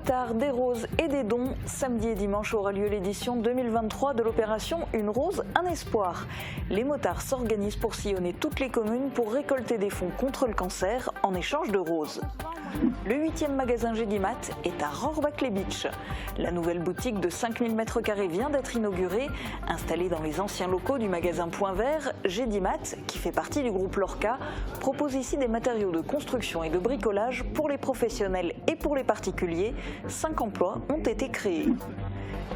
motards, des roses et des dons. Samedi et dimanche aura lieu l'édition 2023 de l'opération Une rose, un espoir. Les motards s'organisent pour sillonner toutes les communes pour récolter des fonds contre le cancer en échange de roses. Le 8e magasin Gédimat est à Rohrbach-les-Bitches. La nouvelle boutique de 5000 m² vient d'être inaugurée. Installée dans les anciens locaux du magasin Point Vert, Gédimat, qui fait partie du groupe Lorca, propose ici des matériaux de construction et de bricolage pour les professionnels et pour les particuliers. 5 emplois ont été créés.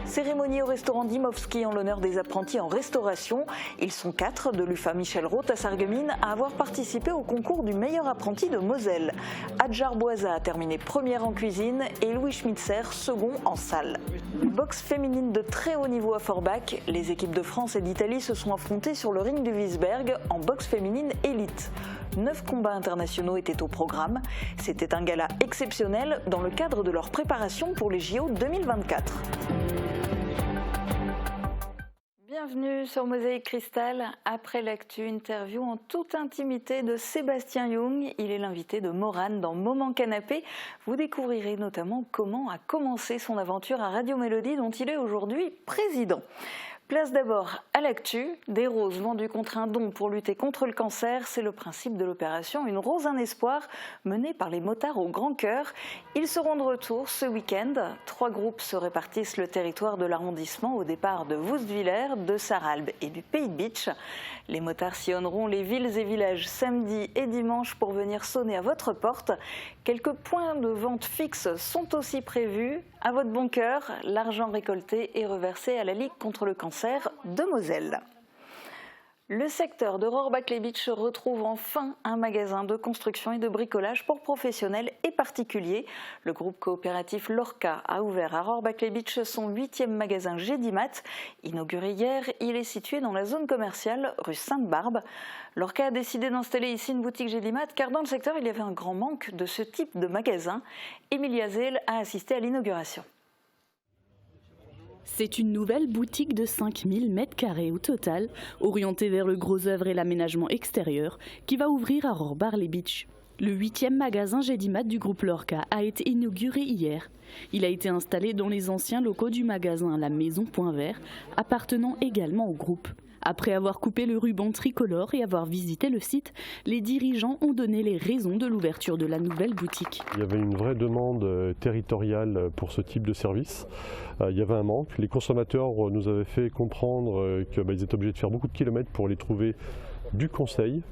Cérémonie au restaurant Dimowski en l'honneur des apprentis en restauration. Ils sont 4 de l'UFA Michel Roth à Sarreguemines à avoir participé au concours du meilleur apprenti de Moselle. Adjar Boisa a terminé première en cuisine et Louis Schmitzer second en salle. Boxe féminine de très haut niveau à Forbach. Les équipes de France et d'Italie se sont affrontées sur le ring du Wiesberg en boxe féminine élite. 9 combats internationaux étaient au programme. C'était un gala exceptionnel dans le cadre de leur préparation pour les JO 2024. Bienvenue sur Mosaïque Cristal. Après l'actu, interview en toute intimité de Sébastien Young. Il est l'invité de Morane dans Moment Canapé. Vous découvrirez notamment comment a commencé son aventure à Radio Mélodie dont il est aujourd'hui président. Place d'abord à l'actu. Des roses vendues contre un don pour lutter contre le cancer, c'est le principe de l'opération Une rose, un espoir, menée par les motards au Grand Cœur. Ils seront de retour ce week-end. 3 groupes se répartissent le territoire de l'arrondissement au départ de Woustviller, de Sarralbe et du Pays de Bitche. Les motards sillonneront les villes et villages samedi et dimanche pour venir sonner à votre porte. Quelques points de vente fixes sont aussi prévus. À votre bon cœur, l'argent récolté est reversé à la Ligue contre le cancer de Moselle. Le secteur de Rohrbach-les-Bitches retrouve enfin un magasin de construction et de bricolage pour professionnels et particuliers. Le groupe coopératif Lorca a ouvert à Rohrbach-les-Bitches son 8e magasin Gédimat. Inauguré hier, il est situé dans la zone commerciale rue Sainte-Barbe. Lorca a décidé d'installer ici une boutique Gédimat car dans le secteur il y avait un grand manque de ce type de magasin. Emilia Zell a assisté à l'inauguration. C'est une nouvelle boutique de 5000 m² au total, orientée vers le gros œuvre et l'aménagement extérieur, qui va ouvrir à Rohrbach-les-Bitches. Le 8e magasin Gédimat du groupe Lorca a été inauguré hier. Il a été installé dans les anciens locaux du magasin La Maison Point Vert, appartenant également au groupe. Après avoir coupé le ruban tricolore et avoir visité le site, les dirigeants ont donné les raisons de l'ouverture de la nouvelle boutique. Il y avait une vraie demande territoriale pour ce type de service. Il y avait un manque. Les consommateurs nous avaient fait comprendre qu'ils étaient obligés de faire beaucoup de kilomètres pour les trouver du conseil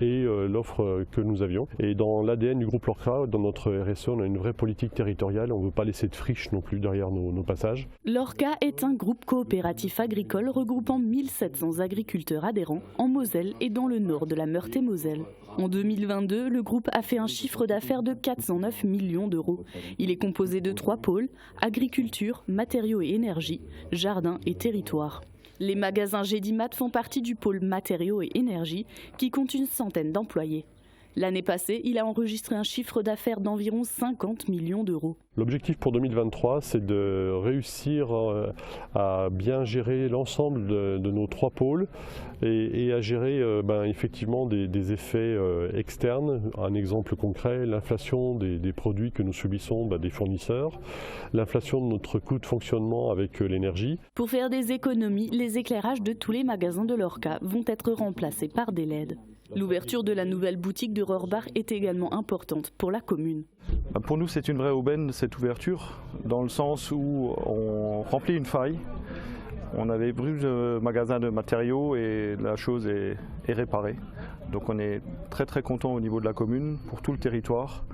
et l'offre que nous avions. Et dans l'ADN du groupe Lorca, dans notre RSE, on a une vraie politique territoriale. On ne veut pas laisser de friche non plus derrière nos passages. Lorca est un groupe coopératif agricole regroupant 1700 agriculteurs adhérents en Moselle et dans le nord de la Meurthe-et-Moselle. En 2022, le groupe a fait un chiffre d'affaires de 409 millions d'euros. Il est composé de 3 pôles, agriculture, matériaux et énergie, jardin et territoire. Les magasins Gédimat font partie du pôle matériaux et énergie qui compte une centaine d'employés. L'année passée, il a enregistré un chiffre d'affaires d'environ 50 millions d'euros. L'objectif pour 2023, c'est de réussir à bien gérer l'ensemble de nos 3 pôles et à gérer effectivement des effets externes. Un exemple concret, l'inflation des produits que nous subissons des fournisseurs, l'inflation de notre coût de fonctionnement avec l'énergie. Pour faire des économies, les éclairages de tous les magasins de Lorca vont être remplacés par des LED. L'ouverture de la nouvelle boutique de Rohrbach est également importante pour la commune. Pour nous, c'est une vraie aubaine cette ouverture, dans le sens où on remplit une faille. On avait plus de magasins de matériaux et la chose est réparée. Donc on est très très content au niveau de la commune pour tout le territoire.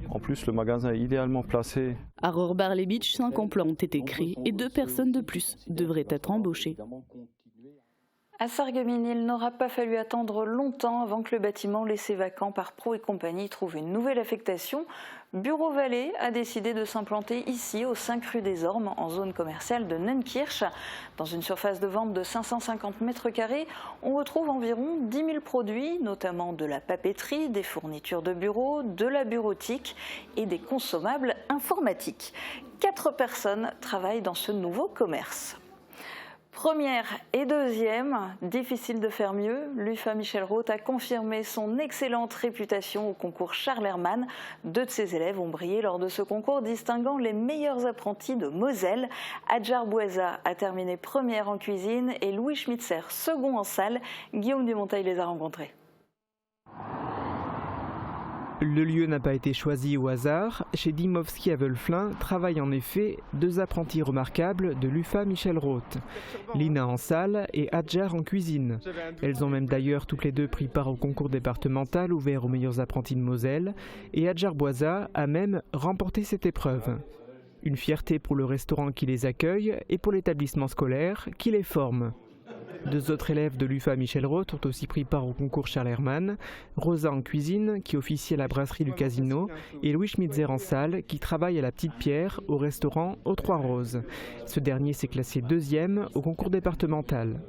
En plus, le magasin est idéalement placé. À Rohrbach-les-Bitches, 5 emplois ont été créés et 2 personnes de plus devraient être embauchées. À Sarreguemines, il n'aura pas fallu attendre longtemps avant que le bâtiment laissé vacant par Pro et compagnie trouve une nouvelle affectation. Bureau Vallée a décidé de s'implanter ici, au 5 rue des Ormes, en zone commerciale de Neunkirch. Dans une surface de vente de 550 m², on retrouve environ 10 000 produits, notamment de la papeterie, des fournitures de bureau, de la bureautique et des consommables informatiques. 4 personnes travaillent dans ce nouveau commerce. Première et deuxième, difficile de faire mieux. L'UFA Michel Roth a confirmé son excellente réputation au concours Charles Herrmann. 2 de ses élèves ont brillé lors de ce concours, distinguant les meilleurs apprentis de Moselle. Adjar Bouaza a terminé première en cuisine et Louis Schmitzer second en salle. Guillaume Dumonteil les a rencontrés. Le lieu n'a pas été choisi au hasard. Chez Dimowski à Wölflin travaillent en effet 2 apprentis remarquables de l'UFA Michel Roth. Lina en salle et Adjar en cuisine. Elles ont même d'ailleurs toutes les 2 pris part au concours départemental ouvert aux meilleurs apprentis de Moselle. Et Adjar Bouaza a même remporté cette épreuve. Une fierté pour le restaurant qui les accueille et pour l'établissement scolaire qui les forme. 2 autres élèves de l'UFA Michel Roth ont aussi pris part au concours Charles Herrmann. Rosa en cuisine, qui officie à la brasserie du Casino, et Louis Schmitzer en salle, qui travaille à la Petite Pierre, au restaurant aux 3 Roses. Ce dernier s'est classé 2e au concours départemental.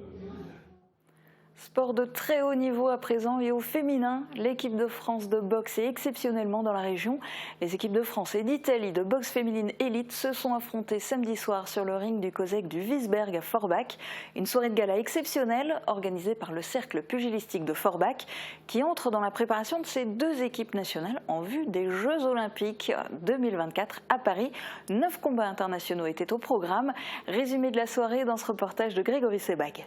Sport de très haut niveau à présent et au féminin, l'équipe de France de boxe est exceptionnellement dans la région. Les équipes de France et d'Italie de boxe féminine élite se sont affrontées samedi soir sur le ring du COSEC du Wiesberg à Forbach. Une soirée de gala exceptionnelle organisée par le cercle pugilistique de Forbach qui entre dans la préparation de ces 2 équipes nationales en vue des Jeux Olympiques 2024 à Paris. 9 combats internationaux étaient au programme. Résumé de la soirée dans ce reportage de Grégory Sebag.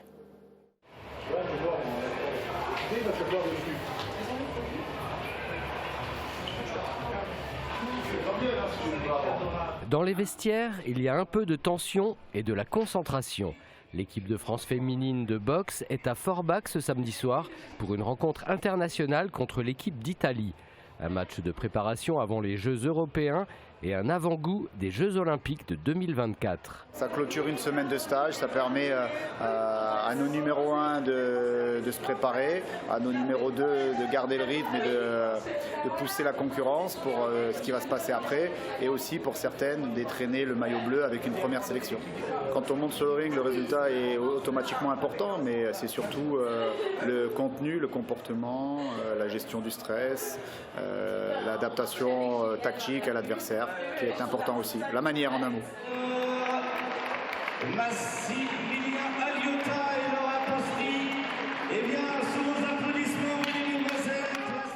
Dans les vestiaires, il y a un peu de tension et de la concentration. L'équipe de France féminine de boxe est à Forbach ce samedi soir pour une rencontre internationale contre l'équipe d'Italie. Un match de préparation avant les Jeux européens et un avant-goût des Jeux Olympiques de 2024. Ça clôture une semaine de stage, ça permet à nos numéros 1 de se préparer, à nos numéros 2 de garder le rythme et de pousser la concurrence pour ce qui va se passer après, et aussi pour certaines d'entraîner le maillot bleu avec une première sélection. Quand on monte sur le ring, le résultat est automatiquement important, mais c'est surtout le contenu, le comportement, la gestion du stress, l'adaptation tactique à l'adversaire qui est important aussi, la manière en un mot.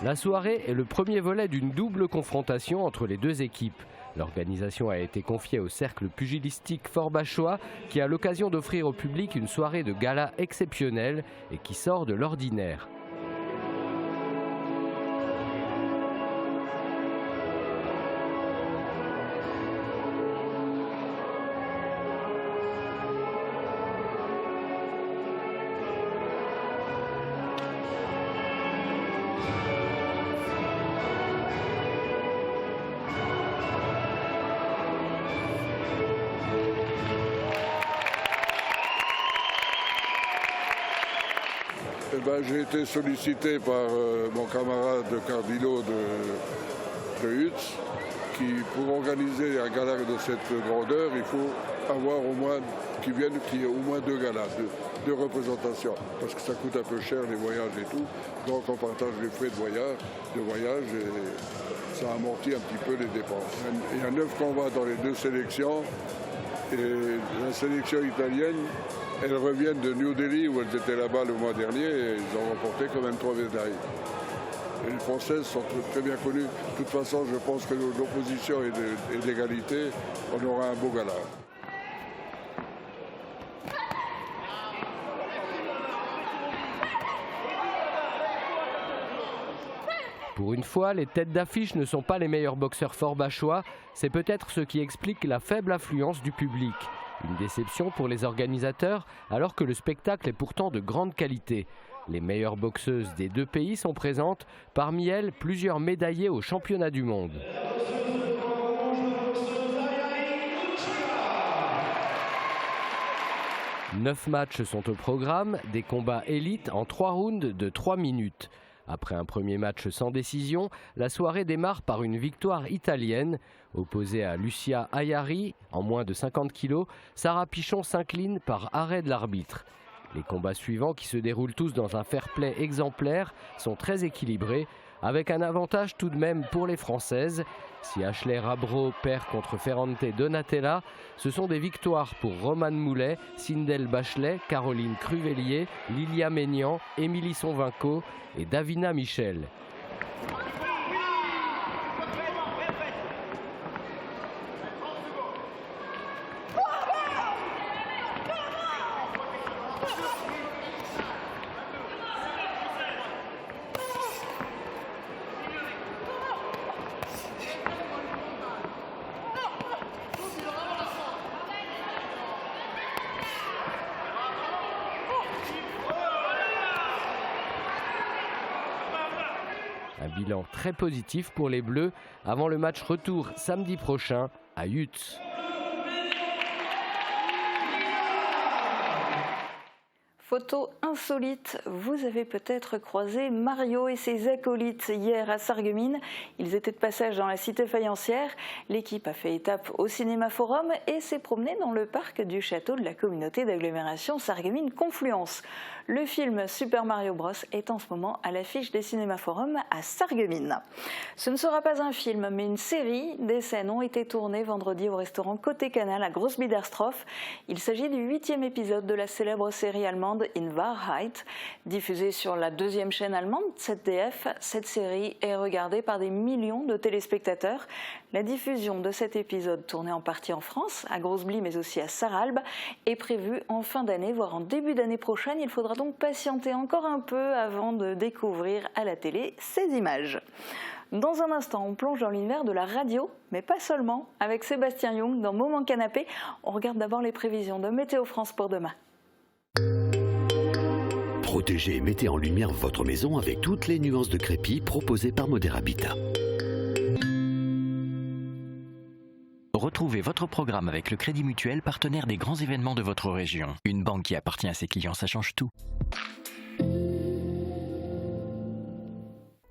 La soirée est le premier volet d'une double confrontation entre les 2 équipes. L'organisation a été confiée au cercle pugilistique forbachois qui a l'occasion d'offrir au public une soirée de gala exceptionnelle et qui sort de l'ordinaire. J'ai été sollicité par mon camarade Cardillo de Hutz, qui pour organiser un gala de cette grandeur, il faut avoir au moins qu'il y ait au moins 2 galas, 2 représentations, parce que ça coûte un peu cher les voyages et tout. Donc on partage les frais de voyage et ça amortit un petit peu les dépenses. Il y a 9 combats dans les 2 sélections et la sélection italienne, elles reviennent de New Delhi où elles étaient là-bas le mois dernier et ils ont remporté quand même 3 médailles. Et les Françaises sont très bien connues. De toute façon, je pense que l'opposition est d'égalité. On aura un beau gala. Pour une fois, les têtes d'affiche ne sont pas les meilleurs boxeurs forbachois. C'est peut-être ce qui explique la faible affluence du public. Une déception pour les organisateurs alors que le spectacle est pourtant de grande qualité. Les meilleures boxeuses des 2 pays sont présentes, parmi elles plusieurs médaillées aux championnats du monde. « 9 matchs sont au programme, des combats élites en 3 rounds de 3 minutes. Après un premier match sans décision, la soirée démarre par une victoire italienne. Opposée à Lucia Ayari, en moins de 50 kg, Sarah Pichon s'incline par arrêt de l'arbitre. Les combats suivants, qui se déroulent tous dans un fair-play exemplaire, sont très équilibrés. avec un avantage tout de même pour les Françaises. Si Ashley Rabro perd contre Ferrante Donatella, ce sont des victoires pour Romane Moulet, Sindel Bachelet, Caroline Cruvellier, Lilia Maignan, Émilie Sonvinco et Davina Michel. Un bilan très positif pour les Bleus avant le match retour samedi prochain à Utz. Photo insolite, vous avez peut-être croisé Mario et ses acolytes hier à Sarreguemines. Ils étaient de passage dans la cité faïencière. L'équipe a fait étape au Cinéma Forum et s'est promenée dans le parc du château de la communauté d'agglomération Sarreguemines Confluence. Le film Super Mario Bros est en ce moment à l'affiche des Cinéma Forum à Sarreguemines. Ce ne sera pas un film, mais une série. Des scènes ont été tournées vendredi au restaurant Côté Canal à Großbiedersdorf. Il s'agit du 8e épisode de la célèbre série allemande In Wahrheit. Diffusée sur la 2e chaîne allemande, ZDF, cette série est regardée par des millions de téléspectateurs. La diffusion de cet épisode, tourné en partie en France, à Großbli mais aussi à Sarralbe, est prévue en fin d'année, voire en début d'année prochaine. Il faudra donc patienter encore un peu avant de découvrir à la télé ces images. Dans un instant, on plonge dans l'univers de la radio, mais pas seulement, avec Sébastien Young dans Moment Canapé. On regarde d'abord les prévisions de Météo France pour demain. Protégez et mettez en lumière votre maison avec toutes les nuances de crépi proposées par Modèle Habitat. Retrouvez votre programme avec le Crédit Mutuel, partenaire des grands événements de votre région. Une banque qui appartient à ses clients, ça change tout.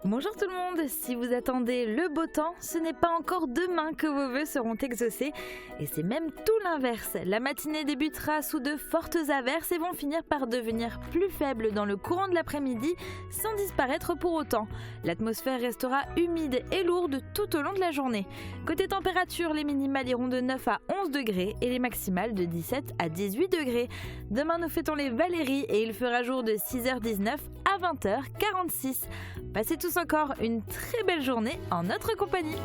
Bonjour tout le monde, si vous attendez le beau temps, ce n'est pas encore demain que vos vœux seront exaucés et c'est même tout l'inverse. La matinée débutera sous de fortes averses et vont finir par devenir plus faibles dans le courant de l'après-midi sans disparaître pour autant. L'atmosphère restera humide et lourde tout au long de la journée. Côté température, les minimales iront de 9 à 11 degrés et les maximales de 17 à 18 degrés. Demain nous fêtons les Valéries et il fera jour de 6h19 à 20h46. Passez tous encore une très belle journée en notre compagnie.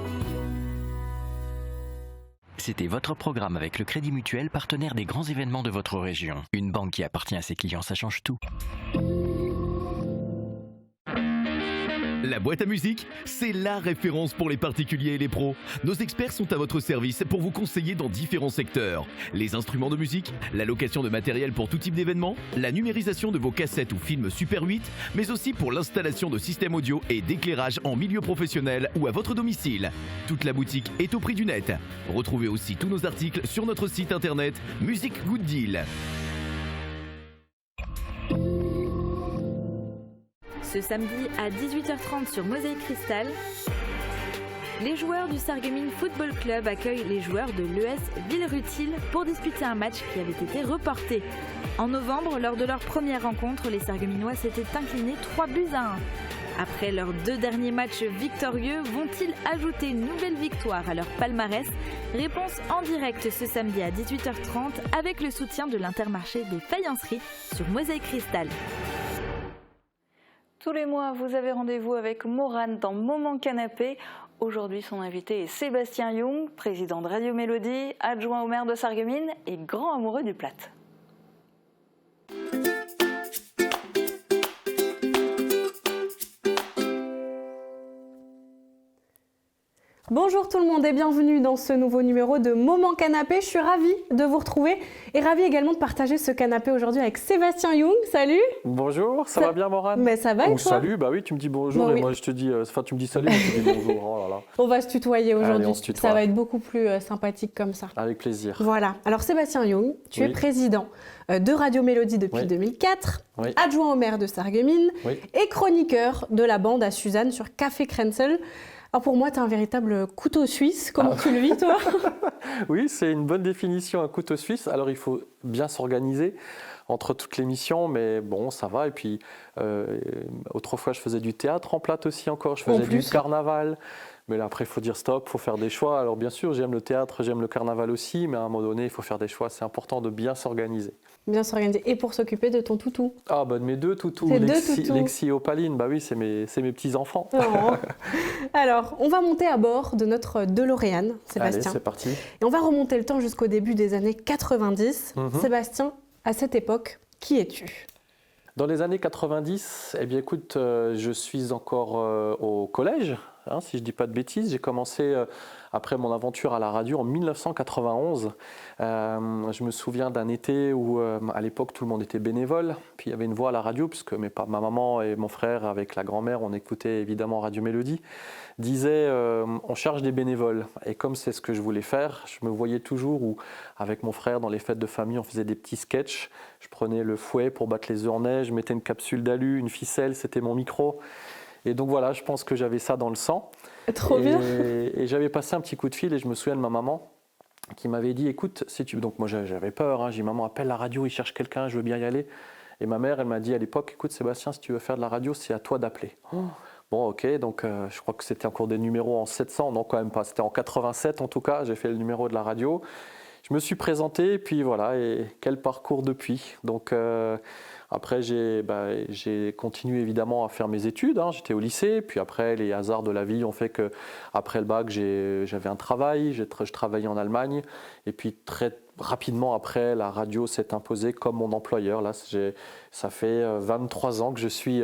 C'était votre programme avec le Crédit Mutuel, partenaire des grands événements de votre région. Une banque qui appartient à ses clients, ça change tout. La boîte à musique, c'est la référence pour les particuliers et les pros. Nos experts sont à votre service pour vous conseiller dans différents secteurs. Les instruments de musique, la location de matériel pour tout type d'événement, la numérisation de vos cassettes ou films Super 8, mais aussi pour l'installation de systèmes audio et d'éclairage en milieu professionnel ou à votre domicile. Toute la boutique est au prix du net. Retrouvez aussi tous nos articles sur notre site internet Music Good Deal. Ce samedi à 18h30 sur Mosaïque Cristal, les joueurs du Sarreguemines Football Club accueillent les joueurs de l'ES Villerutil pour disputer un match qui avait été reporté. En novembre, lors de leur première rencontre, les Sarregueminois s'étaient inclinés 3 buts à 1. Après leurs 2 derniers matchs victorieux, vont-ils ajouter une nouvelle victoire à leur palmarès? Réponse en direct ce samedi à 18h30 avec le soutien de l'Intermarché des Faïenceries sur Mosaïque Cristal. Tous les mois, vous avez rendez-vous avec Morane dans Moment Canapé. Aujourd'hui, son invité est Sébastien Young, président de Radio Mélodie, adjoint au maire de Sarreguemines et grand amoureux du Platte. Bonjour tout le monde et bienvenue dans ce nouveau numéro de Moment Canapé. Je suis ravie de vous retrouver et ravie également de partager ce canapé aujourd'hui avec Sébastien Young. Salut. Bonjour, ça va bien Morane? Mais ça va et toi? Salut, bah oui, tu me dis bonjour et moi je te dis, enfin tu me dis salut, moi je te dis bonjour. Oh là là. On va se tutoyer aujourd'hui, tutoie. Ça va être beaucoup plus sympathique comme ça. Avec plaisir. Voilà, alors Sébastien Young, tu es président de Radio Mélodie depuis 2004, adjoint au maire de Sarreguemines et chroniqueur de la bande à Suzanne sur Café Krenzel. Alors pour moi, tu as un véritable couteau suisse. Comment tu le vis, toi? Oui, c'est une bonne définition, un couteau suisse. Alors il faut bien s'organiser entre toutes les missions, mais bon, ça va. Et puis autrefois, je faisais du théâtre en plate aussi encore, je faisais du carnaval. Mais là, après, il faut dire stop, il faut faire des choix. Alors bien sûr, j'aime le théâtre, j'aime le carnaval aussi, mais à un moment donné, il faut faire des choix. C'est important de bien s'organiser. Bien s'organiser. Et pour s'occuper de ton toutou? Ah, bah de mes deux toutous, Lexi et Opaline. Bah oui, c'est mes petits-enfants. Oh. Alors, on va monter à bord de notre DeLorean, Sébastien. Allez, c'est parti. Et on va remonter le temps jusqu'au début des années 90. Sébastien, à cette époque, qui es-tu? Dans les années 90, eh bien écoute, je suis encore au collège. Si je ne dis pas de bêtises, j'ai commencé après mon aventure à la radio en 1991. Je me souviens d'un été où à l'époque tout le monde était bénévole, puis il y avait une voix à la radio, puisque ma maman et mon frère avec la grand-mère, on écoutait évidemment Radio Mélodie, disaient on cherche des bénévoles. Et comme c'est ce que je voulais faire, je me voyais toujours où avec mon frère dans les fêtes de famille, on faisait des petits sketchs. Je prenais le fouet pour battre les œufs en neige, je mettais une capsule d'alu, une ficelle, c'était mon micro. Et donc voilà, je pense que j'avais ça dans le sang. Trop bien. Et j'avais passé un petit coup de fil et je me souviens de ma maman qui m'avait dit, écoute, si tu... Donc moi j'avais peur, j'ai dit, maman, appelle la radio, ils cherchent quelqu'un, je veux bien y aller. Et ma mère, elle m'a dit à l'époque, écoute Sébastien, si tu veux faire de la radio, c'est à toi d'appeler. Bon, ok, donc je crois que c'était encore des numéros en 700, non quand même pas, c'était en 87 en tout cas, j'ai fait le numéro de la radio. Je me suis présenté et puis voilà, et quel parcours depuis. Donc après, j'ai continué évidemment à faire mes études. J'étais au lycée, puis après, les hasards de la vie ont fait qu'après le bac, j'avais un travail, je travaillais en Allemagne. Et puis très rapidement après, la radio s'est imposée comme mon employeur. Là, ça fait 23 ans que je suis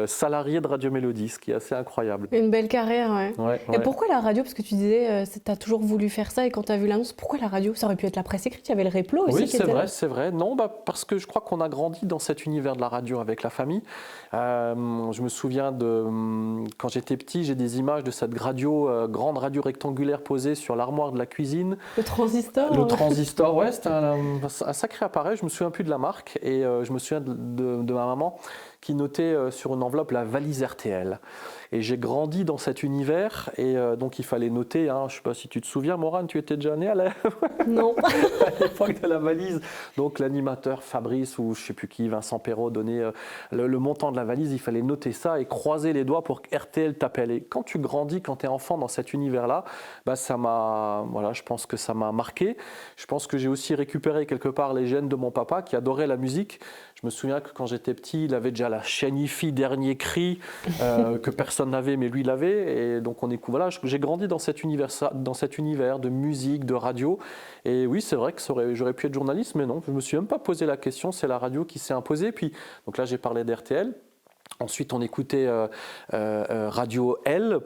salarié de Radio Mélodie, ce qui est assez incroyable. Une belle carrière, ouais. Ouais. Et pourquoi la radio? Parce que tu disais, tu as toujours voulu faire ça, et quand tu as vu l'annonce, pourquoi la radio? Ça aurait pu être la presse écrite, il y avait le Replo aussi. Oui, c'est vrai. Non, parce que je crois qu'on a grandi dans cet univers de la radio avec la famille. Je me souviens quand j'étais petit, j'ai des images de cette grande radio rectangulaire posée sur l'armoire de la cuisine. Le transistor. Le transistor, ouais, c'était un sacré appareil. Je me souviens plus de la marque et je me souviens de ma maman qui notait sur une enveloppe la valise RTL. Et j'ai grandi dans cet univers et donc il fallait noter, je ne sais pas si tu te souviens, Morane, tu étais déjà née Non. à l'époque de la valise. Donc l'animateur Fabrice ou je ne sais plus qui, Vincent Perrault, donnait le montant de la valise, il fallait noter ça et croiser les doigts pour que RTL t'appelle. Et quand tu grandis, quand tu es enfant dans cet univers-là, je pense que ça m'a marqué. Je pense que j'ai aussi récupéré quelque part les gènes de mon papa qui adorait la musique. Je me souviens que quand j'étais petit, il avait déjà la chaîne IFI Dernier Cri que personne n'avait, mais lui l'avait. Et donc j'ai grandi dans cet univers de musique, de radio. Et oui, c'est vrai que j'aurais pu être journaliste, mais non, je me suis même pas posé la question. C'est la radio qui s'est imposée. Puis donc là, j'ai parlé d'RTL. Ensuite, on écoutait Radio L,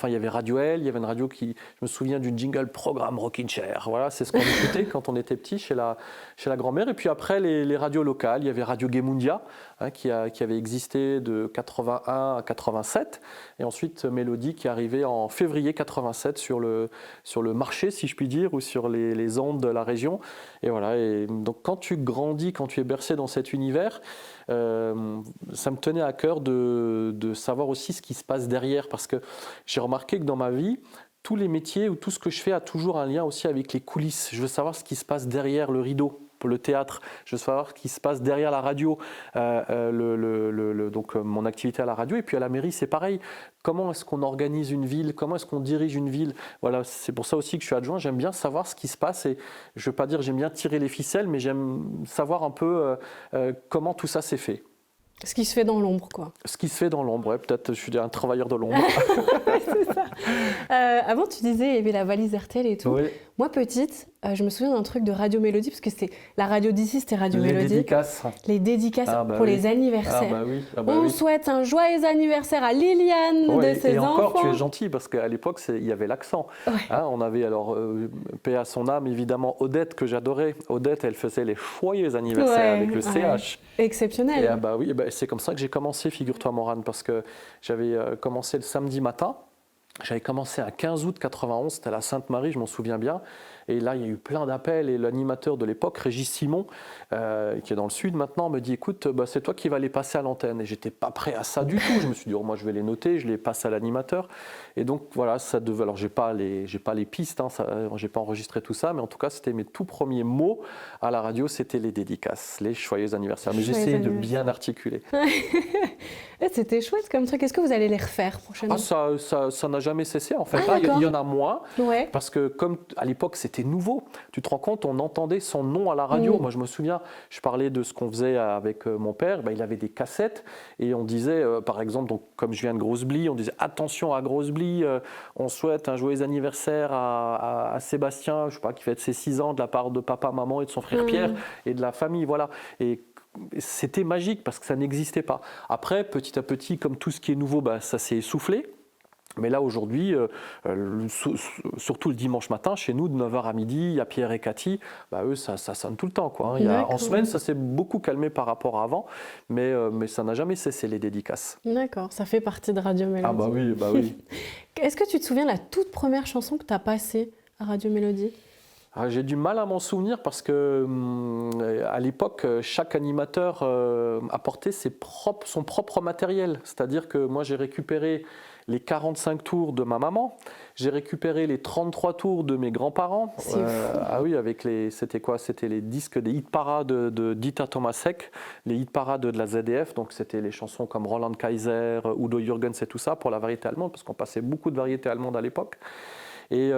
il y avait Radio L, il y avait une radio je me souviens du jingle programme Rockin' Chair. Voilà, c'est ce qu'on écoutait quand on était petit chez la grand-mère. Et puis après, les radios locales, il y avait Radio Gay Mundia, qui avait existé de 81 à 87. Et ensuite, Mélodie qui arrivait en février 87 sur le marché, si je puis dire, ou sur les ondes de la région. Et voilà, et donc quand tu grandis, quand tu es bercé dans cet univers, ça me tenait à cœur de savoir aussi ce qui se passe derrière, parce que j'ai remarqué que dans ma vie, tous les métiers ou tout ce que je fais a toujours un lien aussi avec les coulisses. Je veux savoir ce qui se passe derrière le rideau. Pour le théâtre, je veux savoir ce qui se passe derrière la radio, donc mon activité à la radio, et puis à la mairie c'est pareil. Comment est-ce qu'on organise une ville, comment est-ce qu'on dirige une ville? Voilà, c'est pour ça aussi que je suis adjoint, j'aime bien savoir ce qui se passe, et je ne veux pas dire j'aime bien tirer les ficelles, mais j'aime savoir un peu comment tout ça s'est fait. Ce qui se fait dans l'ombre, quoi. Ce qui se fait dans l'ombre, ouais, peut-être je suis un travailleur de l'ombre. C'est ça. Avant, tu disais il y avait la valise RTL et tout. Oui. Moi, petite, je me souviens d'un truc de Radio Mélodie, parce que la radio d'ici, c'était Radio Mélodie. Les dédicaces pour les anniversaires. On souhaite un joyeux anniversaire à Liliane de ses enfants. Et encore, tu es gentil, parce qu'à l'époque, il y avait l'accent. Ouais. On avait alors, paix à son âme, évidemment, Odette, que j'adorais. Odette, elle faisait les joyeux anniversaires avec le CH. Exceptionnel. Et c'est comme ça que j'ai commencé, figure-toi, Morane, parce que j'avais commencé le samedi matin. J'avais commencé à 15 août 91, c'était à la Sainte-Marie, je m'en souviens bien. Et là, il y a eu plein d'appels et l'animateur de l'époque, Régis Simon, qui est dans le sud maintenant, me dit écoute, c'est toi qui vas les passer à l'antenne. Et j'étais pas prêt à ça du tout. Je me suis dit moi je vais les noter, je les passe à l'animateur. Et donc voilà, ça devait. Alors j'ai pas les pistes, j'ai pas enregistré tout ça, mais en tout cas c'était mes tout premiers mots à la radio, c'était les dédicaces, les joyeux anniversaires. Mais j'essayais de bien articuler. C'était chouette comme truc. Est-ce que vous allez les refaire prochainement? Ça n'a jamais cessé en fait. Il y en a moins, parce que comme à l'époque c'était nouveau. Tu te rends compte, on entendait son nom à la radio. Moi je me souviens, je parlais de ce qu'on faisait avec mon père. Il avait des cassettes et on disait, par exemple, donc, comme je viens de Grosse-Blie, on disait attention à Grosse-Blie, on souhaite un joyeux anniversaire à Sébastien, je sais pas, qui fête ses 6 ans de la part de papa, maman et de son frère Pierre et de la famille, voilà. Et c'était magique parce que ça n'existait pas. Après, petit à petit, comme tout ce qui est nouveau, ça s'est essoufflé. Mais là, aujourd'hui, surtout le dimanche matin, chez nous, de 9h à midi, il y a Pierre et Cathy. Eux, ça sonne tout le temps, quoi. En semaine, ça s'est beaucoup calmé par rapport à avant, mais ça n'a jamais cessé, les dédicaces. D'accord, ça fait partie de Radio Mélodie. Ah oui. Est-ce que tu te souviens de la toute première chanson que tu as passée à Radio Mélodie? J'ai du mal à m'en souvenir parce que à l'époque, chaque animateur apportait son propre matériel. C'est-à-dire que moi, j'ai récupéré les 45 tours de ma maman, j'ai récupéré les 33 tours de mes grands-parents. C'était quoi? C'était les disques des hit-parades de Dieter Thomasek, les hit-parades de la ZDF, donc c'était les chansons comme Roland Kaiser, Udo Jürgens et tout ça pour la variété allemande, parce qu'on passait beaucoup de variétés allemandes à l'époque. Et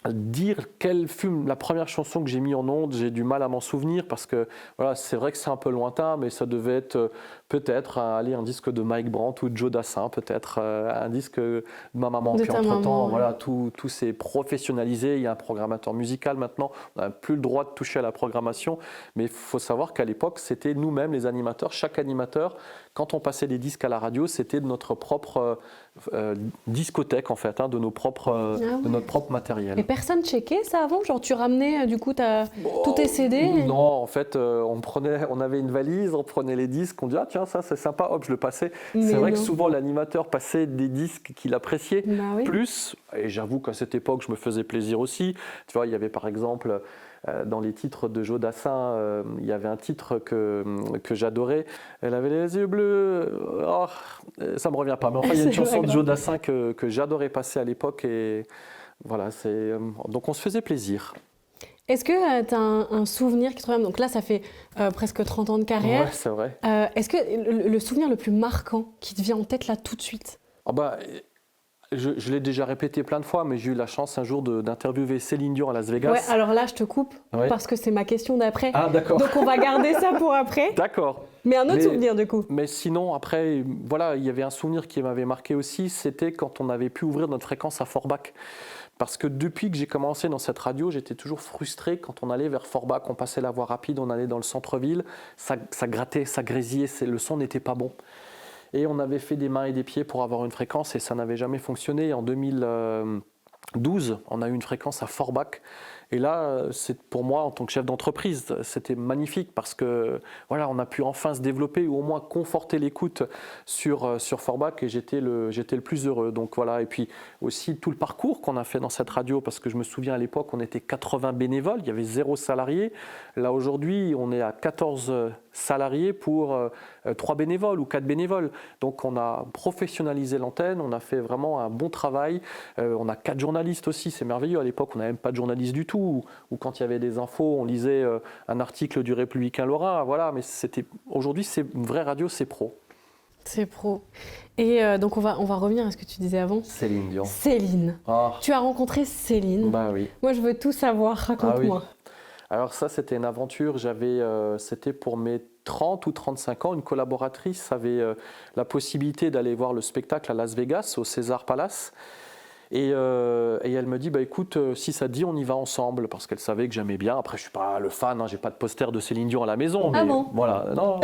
dire quelle fut la première chanson que j'ai mis en onde, j'ai du mal à m'en souvenir parce que voilà, c'est vrai que c'est un peu lointain, mais ça devait être peut-être un disque de Mike Brandt ou de Joe Dassin, peut-être un disque de ma maman. Puis entre-temps, voilà, tout s'est professionnalisé, il y a un programmateur musical maintenant, on n'a plus le droit de toucher à la programmation, mais il faut savoir qu'à l'époque, c'était nous-mêmes les animateurs, chaque animateur, quand on passait des disques à la radio, c'était de notre propre discothèque en fait, de notre propre matériel. Et personne checkait ça avant? Genre tu ramenais du coup tous tes CD? Non, en fait, on avait une valise, on prenait les disques, on dit ah tiens ça c'est sympa, hop je le passais. C'est vrai que souvent l'animateur passait des disques qu'il appréciait plus, et j'avoue qu'à cette époque je me faisais plaisir aussi. Tu vois, il y avait par exemple dans les titres de Joe Dassin, il y avait un titre que j'adorais. Elle avait les yeux bleus. Oh, ça me revient pas. Mais enfin, il y a une chanson de Joe Dassin que j'adorais passer à l'époque et voilà, donc on se faisait plaisir. Est-ce que tu as un souvenir qui te revient? Donc là, ça fait presque 30 ans de carrière. Ouais, c'est vrai. Est-ce que le souvenir le plus marquant qui te vient en tête là tout de suite? Je l'ai déjà répété plein de fois, mais j'ai eu la chance un jour d'interviewer Céline Dion à Las Vegas. Ouais, alors là, je te coupe parce que c'est ma question d'après. Ah, d'accord. Donc on va garder ça pour après. D'accord. Mais un autre souvenir du coup. Mais sinon, après, voilà, il y avait un souvenir qui m'avait marqué aussi, c'était quand on avait pu ouvrir notre fréquence à Forbach. Parce que depuis que j'ai commencé dans cette radio, j'étais toujours frustré quand on allait vers Forbach, on passait la voie rapide, on allait dans le centre-ville, ça grattait, ça grésillait, le son n'était pas bon. Et on avait fait des mains et des pieds pour avoir une fréquence et ça n'avait jamais fonctionné. En 2012, on a eu une fréquence à Forbach. Et là, pour moi, en tant que chef d'entreprise, c'était magnifique parce que voilà, on a pu enfin se développer ou au moins conforter l'écoute sur Forbach et j'étais le plus heureux. Donc voilà, et puis aussi tout le parcours qu'on a fait dans cette radio parce que je me souviens à l'époque, on était 80 bénévoles, il y avait 0 salariés. Là aujourd'hui, on est à 14 salariés pour 3 bénévoles ou 4 bénévoles. Donc on a professionnalisé l'antenne, on a fait vraiment un bon travail. On a 4 journalistes aussi, c'est merveilleux. À l'époque, on n'avait même pas de journalistes du tout. Ou quand il y avait des infos, on lisait un article du Républicain Lorrain. Voilà, mais aujourd'hui, c'est une vraie radio, c'est pro. C'est pro. Et donc on va revenir à ce que tu disais avant. Céline Dion. Céline. Oh. Tu as rencontré Céline. Bah oui. Moi, je veux tout savoir. Raconte-moi. Ah oui. Alors ça, c'était une aventure. C'était pour mes 30 ou 35 ans. Une collaboratrice avait la possibilité d'aller voir le spectacle à Las Vegas, au César Palace. Et elle me dit, écoute, si ça te dit, on y va ensemble, parce qu'elle savait que j'aimais bien. Après, je ne suis pas le fan, j'ai pas de poster de Céline Dion à la maison. Ah bon? Voilà, non,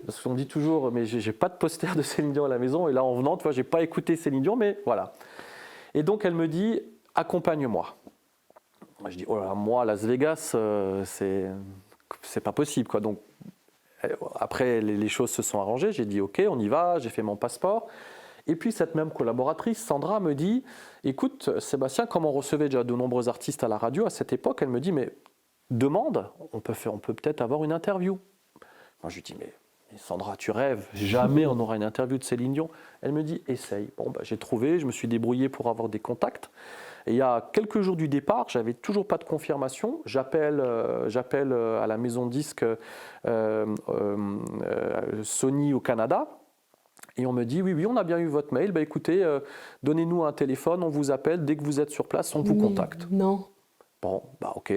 parce qu'on dit toujours, mais j'ai pas de poster de Céline Dion à la maison. Et là, en venant, tu vois, j'ai pas écouté Céline Dion, mais voilà. Et donc, elle me dit, accompagne-moi. Moi, je dis, oh là, moi, Las Vegas, c'est pas possible, quoi. Donc, après, les choses se sont arrangées. J'ai dit, ok, on y va. J'ai fait mon passeport. Et puis cette même collaboratrice, Sandra, me dit « Écoute, Sébastien, comme on recevait déjà de nombreux artistes à la radio à cette époque, elle me dit « Mais demande, on peut peut-être avoir une interview. » Moi je lui dis « Mais Sandra, tu rêves, jamais on aura une interview de Céline Dion. » Elle me dit « Essaye. » Bon, j'ai trouvé, je me suis débrouillé pour avoir des contacts. Et il y a quelques jours du départ, j'avais toujours pas de confirmation. J'appelle à la maison de disques Sony au Canada. Et on me dit, oui, on a bien eu votre mail. Écoutez, donnez-nous un téléphone, on vous appelle. Dès que vous êtes sur place, on vous contacte. Non. Bon, ok.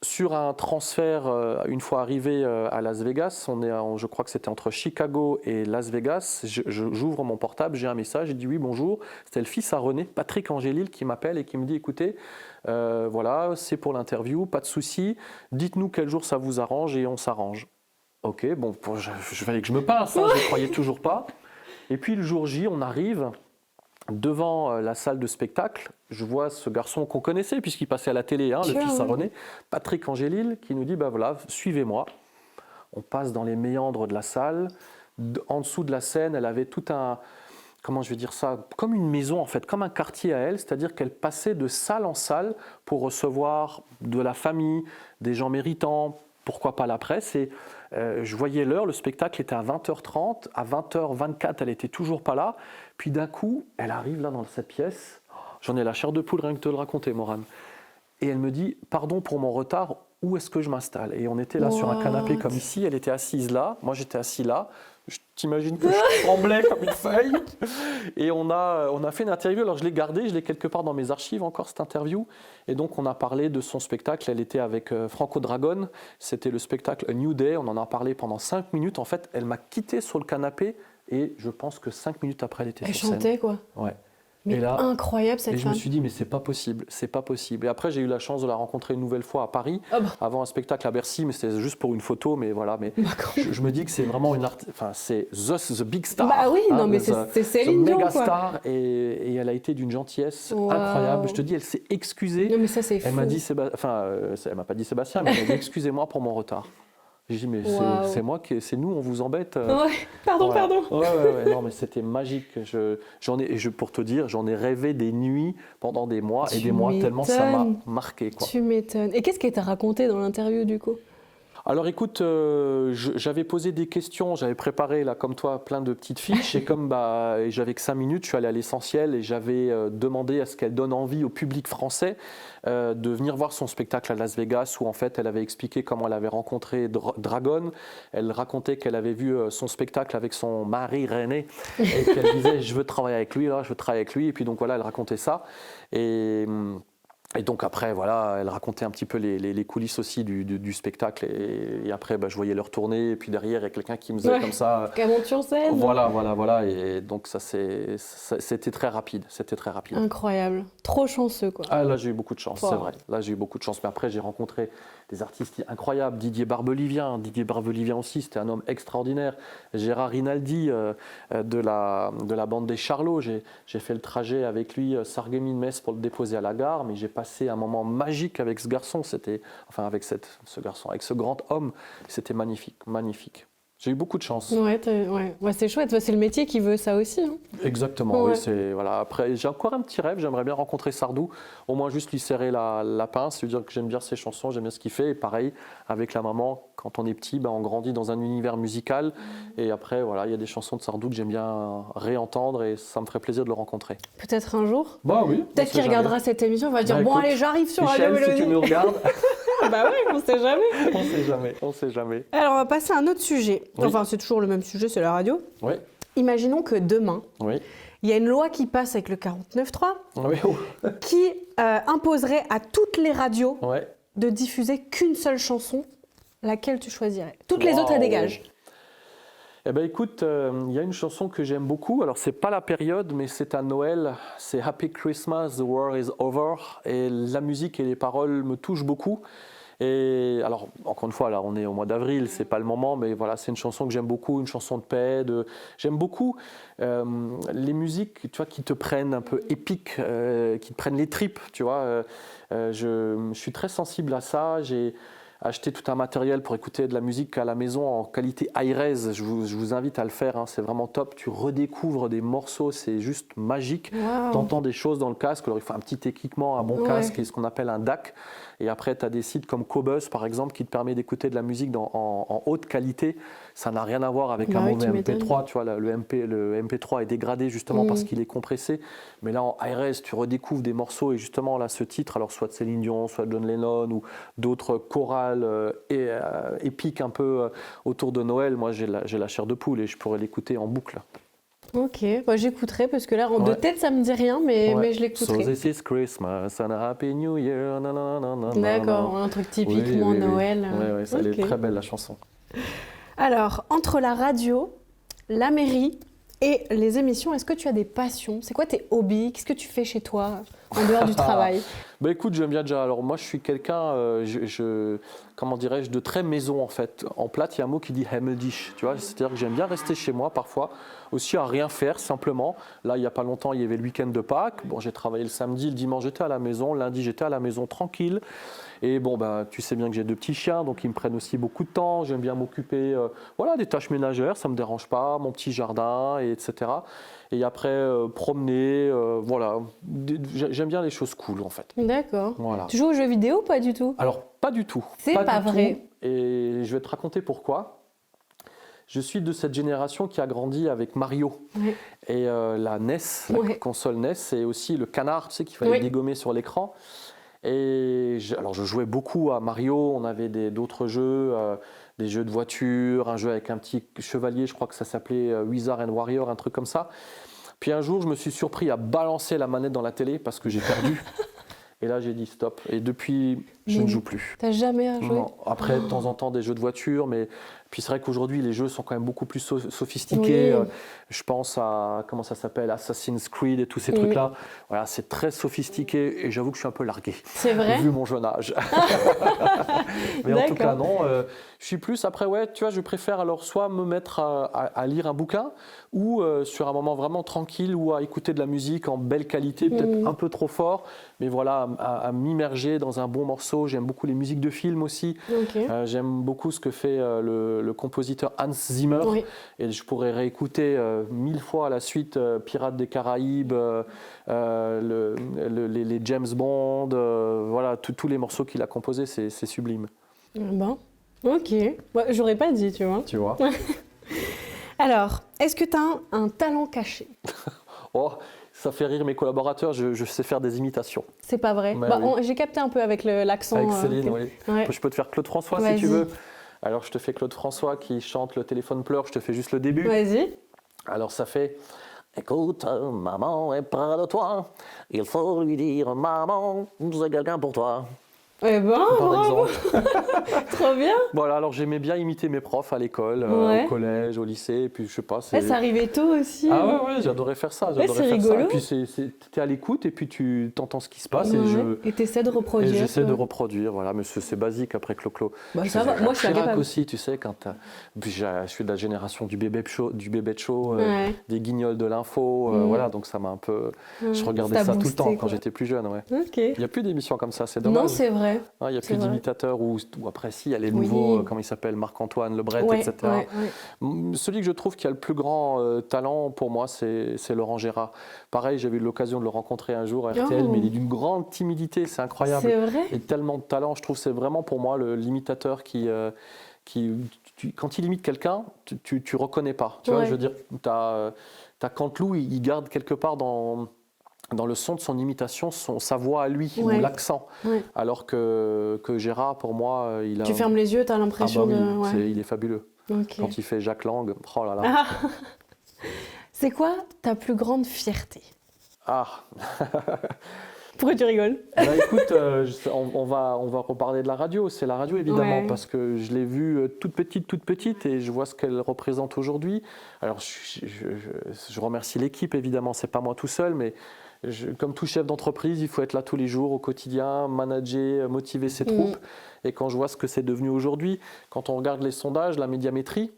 Sur un transfert, une fois arrivé à Las Vegas, je crois que c'était entre Chicago et Las Vegas, j'ouvre mon portable, j'ai un message, il dit oui, bonjour. C'était le fils à René, Patrick Angélil, qui m'appelle et qui me dit, écoutez, voilà, c'est pour l'interview, pas de souci. Dites-nous quel jour ça vous arrange et on s'arrange. Ok, bon, je fallait que je me pince, je ne croyais toujours pas. Et puis le jour J, on arrive devant la salle de spectacle. Je vois ce garçon qu'on connaissait, puisqu'il passait à la télé, le fils à René, Patrick Angélil, qui nous dit, voilà, suivez-moi. On passe dans les méandres de la salle. En dessous de la scène, elle avait tout un... Comment je vais dire ça? Comme une maison, en fait, comme un quartier à elle, c'est-à-dire qu'elle passait de salle en salle pour recevoir de la famille, des gens méritants, pourquoi pas la presse. Et je voyais l'heure, le spectacle était à 20h30, à 20h24, elle n'était toujours pas là. Puis d'un coup, elle arrive là dans cette pièce. J'en ai la chair de poule rien que de te le raconter, Morane. Et elle me dit, pardon pour mon retard, où est-ce que je m'installe? Et on était là sur un canapé comme ici, elle était assise là, moi j'étais assis là. Je t'imagine que je tremblais comme une feuille. Et on a fait une interview, alors je l'ai gardée, je l'ai quelque part dans mes archives encore cette interview. Et donc on a parlé de son spectacle, elle était avec Franco Dragone, c'était le spectacle A New Day, on en a parlé pendant 5 minutes. En fait, elle m'a quitté sur le canapé et je pense que 5 minutes après elle était sur scène. Elle chantait quoi. Ouais. Mais et là, incroyable cette femme. Et je me suis dit, mais c'est pas possible, c'est pas possible. Et après, j'ai eu la chance de la rencontrer une nouvelle fois à Paris, avant un spectacle à Bercy, mais c'était juste pour une photo, mais voilà. Mais je me dis que c'est vraiment une c'est the big star. Bah oui, non, mais c'est Céline Dion, méga star, et elle a été d'une gentillesse incroyable. Je te dis, elle s'est excusée. Non, mais ça, c'est fou. Elle m'a dit, elle m'a pas dit Sébastien, mais elle m'a dit, excusez-moi pour mon retard. J'ai dit, mais c'est nous, on vous embête. Pardon. Ouais, non, mais c'était magique. Pour te dire, j'en ai rêvé des nuits pendant des mois et des mois, tellement ça m'a marqué. Quoi. Tu m'étonnes. Et qu'est-ce qu'elle t'a raconté dans l'interview du coup? Alors écoute, j'avais posé des questions, j'avais préparé là comme toi plein de petites fiches et comme j'avais que 5 minutes, je suis allé à l'essentiel et j'avais demandé à ce qu'elle donne envie au public français de venir voir son spectacle à Las Vegas où en fait elle avait expliqué comment elle avait rencontré Dragone. Elle racontait qu'elle avait vu son spectacle avec son mari René et qu'elle disait je veux travailler avec lui, là, je veux travailler avec lui et puis donc voilà elle racontait ça et donc après, voilà, elle racontait un petit peu les coulisses aussi du spectacle. Et après, je voyais leur tourner. Et puis derrière, il y a quelqu'un qui me faisait comme ça. Qu'elle monte sur scène. Voilà. Et donc c'était très rapide. Incroyable. Trop chanceux, quoi. Ah, là, j'ai eu beaucoup de chance, c'est vrai. Là, j'ai eu beaucoup de chance. Mais après, j'ai rencontré des artistes incroyables. Didier Barbelivien aussi, c'était un homme extraordinaire. Gérard Rinaldi de la bande des Charlots. J'ai fait le trajet avec lui, Sarreguemines-Metz, pour le déposer à la gare. Mais j'ai passé un moment magique avec ce garçon, avec ce grand homme, c'était magnifique. J'ai eu beaucoup de chance. Ouais, c'est chouette, c'est le métier qui veut ça aussi. Hein. Exactement, oui. Après, j'ai encore un petit rêve, j'aimerais bien rencontrer Sardou, au moins juste lui serrer la pince, lui dire que j'aime bien ses chansons, j'aime bien ce qu'il fait. Et pareil, avec la maman, quand on est petit, on grandit dans un univers musical. Et après, il y a des chansons de Sardou que j'aime bien réentendre et ça me ferait plaisir de le rencontrer. Peut-être un jour. Oui. Peut-être qu'il regardera cette émission, il va dire bon, allez, j'arrive sur Radio Mélodie. Si tu nous regardes. Bah oui, on sait jamais. Alors, on va passer à un autre sujet. Oui. Enfin, c'est toujours le même sujet, c'est la radio. Oui. Imaginons que demain, il y a une loi qui passe avec le 49.3 qui imposerait à toutes les radios de diffuser qu'une seule chanson. Laquelle tu choisirais? Toutes les autres, elles dégagent. Eh bien, écoute, il y a une chanson que j'aime beaucoup. Alors, c'est pas la période, mais c'est à Noël. C'est Happy Christmas, the War is Over. Et la musique et les paroles me touchent beaucoup. Et alors, encore une fois, là, on est au mois d'avril, c'est pas le moment, mais voilà, c'est une chanson que j'aime beaucoup, une chanson de paix. J'aime beaucoup les musiques, tu vois, qui te prennent un peu épiques, qui te prennent les tripes, tu vois. Je suis très sensible à ça. acheter tout un matériel pour écouter de la musique à la maison en qualité high-res. Je vous invite à le faire, hein, c'est vraiment top. Tu redécouvres des morceaux, c'est juste magique. Wow. Tu entends des choses dans le casque. Alors, il faut un petit équipement, un bon casque et ce qu'on appelle un DAC. Et après, tu as des sites comme Qobuz, par exemple, qui te permet d'écouter de la musique en haute qualité. Ça n'a rien à voir avec un mauvais MP3. Tu vois, le MP3 est dégradé justement parce qu'il est compressé. Mais là, en high-res, tu redécouvres des morceaux. Et justement, là, ce titre, alors soit de Céline Dion, soit de John Lennon ou d'autres chorales épiques un peu autour de Noël. Moi, j'ai la chair de poule et je pourrais l'écouter en boucle. Ok, bah, j'écouterai parce que là, de tête, ça me dit rien, mais je l'écouterai. So this is Christmas and a Happy New Year. D'accord, un truc typiquement Noël. Oui, ça, elle est très belle la chanson. Alors, entre la radio, la mairie et les émissions, est-ce que tu as des passions? C'est quoi tes hobbies? Qu'est-ce que tu fais chez toi en dehors du travail? Bah écoute, j'aime bien déjà. Alors moi, je suis quelqu'un, comment dirais-je, de très maison en fait. En plate, il y a un mot qui dit hemmedisch, tu vois. C'est-à-dire que j'aime bien rester chez moi parfois, aussi à rien faire simplement. Là, il n'y a pas longtemps, il y avait le week-end de Pâques. Bon, j'ai travaillé le samedi, le dimanche, j'étais à la maison. Lundi, j'étais à la maison tranquille. Et bon, ben, tu sais bien que j'ai 2 petits chiens, donc ils me prennent aussi beaucoup de temps. J'aime bien m'occuper des tâches ménagères, ça ne me dérange pas, mon petit jardin, etc. Et après, promener, voilà. J'aime bien les choses cool, en fait. D'accord. Voilà. Tu joues aux jeux vidéo ou pas du tout? Alors, pas du tout. C'est pas vrai. Tout. Et je vais te raconter pourquoi. Je suis de cette génération qui a grandi avec Mario. Oui. Et la NES, la console NES, et aussi le canard, tu sais, qu'il fallait dégommer sur l'écran. Et je jouais beaucoup à Mario, on avait d'autres jeux, des jeux de voiture, un jeu avec un petit chevalier, je crois que ça s'appelait Wizard and Warrior, un truc comme ça. Puis un jour, je me suis surpris à balancer la manette dans la télé parce que j'ai perdu. Et là, j'ai dit stop. Et depuis, je ne joue plus. T'as jamais joué? Non. Après, de temps en temps, des jeux de voiture, mais puis c'est vrai qu'aujourd'hui, les jeux sont quand même beaucoup plus sophistiqués. Oui. Je pense à, comment ça s'appelle, Assassin's Creed et tous ces trucs-là. Voilà, c'est très sophistiqué et j'avoue que je suis un peu largué. C'est vrai? Vu mon jeune âge. Mais en tout cas, non. Je suis plus, après, tu vois, je préfère alors soit me mettre à lire un bouquin ou sur un moment vraiment tranquille ou à écouter de la musique en belle qualité, peut-être un peu trop fort, mais voilà, à m'immerger dans un bon morceau. J'aime beaucoup les musiques de films aussi. Okay. J'aime beaucoup ce que fait le compositeur Hans Zimmer. Oui. Et je pourrais réécouter 1000 fois à la suite Pirates des Caraïbes, les James Bond, voilà, tous les morceaux qu'il a composés, c'est sublime. Bon, ok. Bah, j'aurais pas dit, tu vois. Tu vois. Alors, est-ce que tu as un talent caché? Oh, ça fait rire mes collaborateurs, je sais faire des imitations. C'est pas vrai? J'ai capté un peu avec l'accent. Avec Céline, oui. Ouais. Je peux te faire Claude François si tu veux. Alors, je te fais Claude François qui chante Le téléphone pleure, je te fais juste le début. Vas-y. Alors, ça fait « Écoute, maman est près de toi, il faut lui dire, maman, c'est quelqu'un pour toi ». Eh ben, bravo. Trop bien. Voilà, alors j'aimais bien imiter mes profs à l'école, au collège, au lycée, et puis je sais pas. Ça arrivait tôt aussi. Ah ouais, j'adorais faire ça. C'est rigolo. Et puis t'es à l'écoute et puis tu t'entends ce qui se passe et t'essaies de reproduire. Et j'essaie de reproduire, voilà, mais c'est basique après Clo-Clo. Bah, ça va, moi je suis incapable. Aussi, tu sais, je suis de la génération du bébé show, des guignols de l'info, voilà, donc ça m'a un peu. Je regardais ça tout le temps quand j'étais plus jeune, ouais. Il n'y a plus d'émissions comme ça, c'est dommage. Non, c'est vrai. Il n'y a plus d'imitateurs ou après si, il y a les nouveaux, comment il s'appelle, Marc-Antoine Lebret, etc. Celui que je trouve qui a le plus grand talent pour moi, c'est Laurent Gérard. Pareil, j'avais eu l'occasion de le rencontrer un jour à RTL, mais il est d'une grande timidité, c'est incroyable. C'est vrai. Et tellement de talent, je trouve que c'est vraiment pour moi l'imitateur qui quand il imite quelqu'un, tu reconnais pas. Tu vois, je veux dire, t'as Canteloup, il garde quelque part dans le son de son imitation, sa voix à lui, ou l'accent. Alors que Gérard, pour moi, il a... Tu fermes les yeux, tu as l'impression il est fabuleux. Okay. Quand il fait Jacques Lang, oh là là. Ah. C'est quoi ta plus grande fierté? Pourquoi tu rigoles? Écoute, on va reparler de la radio. C'est la radio, évidemment, parce que je l'ai vue toute petite, et je vois ce qu'elle représente aujourd'hui. Alors, je remercie l'équipe, évidemment, c'est pas moi tout seul, mais comme tout chef d'entreprise, il faut être là tous les jours, au quotidien, manager, motiver ses troupes. Et quand je vois ce que c'est devenu aujourd'hui, quand on regarde les sondages, la médiamétrie,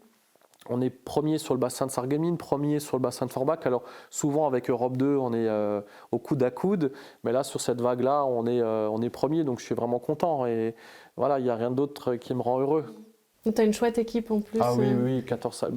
On est premier sur le bassin de Sarreguemines, premier sur le bassin de Forbach. Alors souvent avec Europe 2, on est au coude à coude, mais là sur cette vague-là, on est premier, donc je suis vraiment content. Et voilà, il n'y a rien d'autre qui me rend heureux. Tu as une chouette équipe en plus. Ah oui, 14 salles.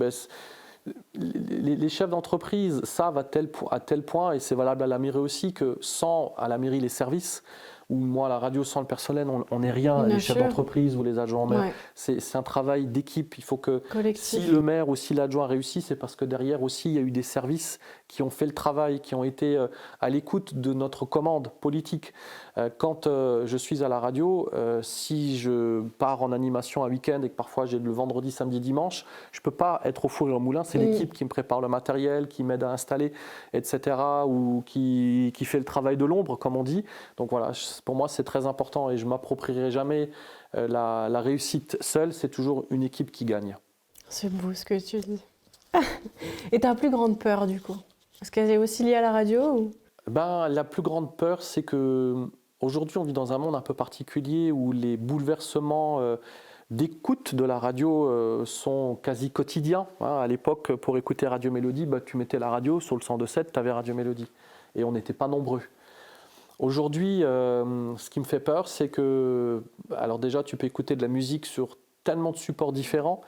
Les chefs d'entreprise savent à tel point, et c'est valable à la mairie aussi, que sans à la mairie les services, ou moi à la radio sans le personnel, on n'est rien, les chefs d'entreprise ou les adjoints maires. C'est un travail d'équipe. Il faut que si le maire ou si l'adjoint réussit, c'est parce que derrière aussi il y a eu des services qui ont fait le travail, qui ont été à l'écoute de notre commande politique. Quand je suis à la radio, si je pars en animation un week-end et que parfois j'ai le vendredi, samedi, dimanche, je ne peux pas être au four et au moulin. C'est l'équipe qui me prépare le matériel, qui m'aide à installer, etc. ou qui fait le travail de l'ombre, comme on dit. Donc voilà, pour moi c'est très important et je ne m'approprierai jamais la réussite seule. C'est toujours une équipe qui gagne. C'est beau ce que tu dis. Et ta plus grande peur du coup? Est-ce qu'elle est aussi liée à la radio ou... La plus grande peur, c'est qu'aujourd'hui, on vit dans un monde un peu particulier où les bouleversements d'écoute de la radio sont quasi quotidiens. À l'époque, pour écouter Radio Mélodie, tu mettais la radio sur le 102.7, tu avais Radio Mélodie. Et on n'était pas nombreux. Aujourd'hui, ce qui me fait peur, c'est que... Alors déjà, tu peux écouter de la musique sur tellement de supports différents.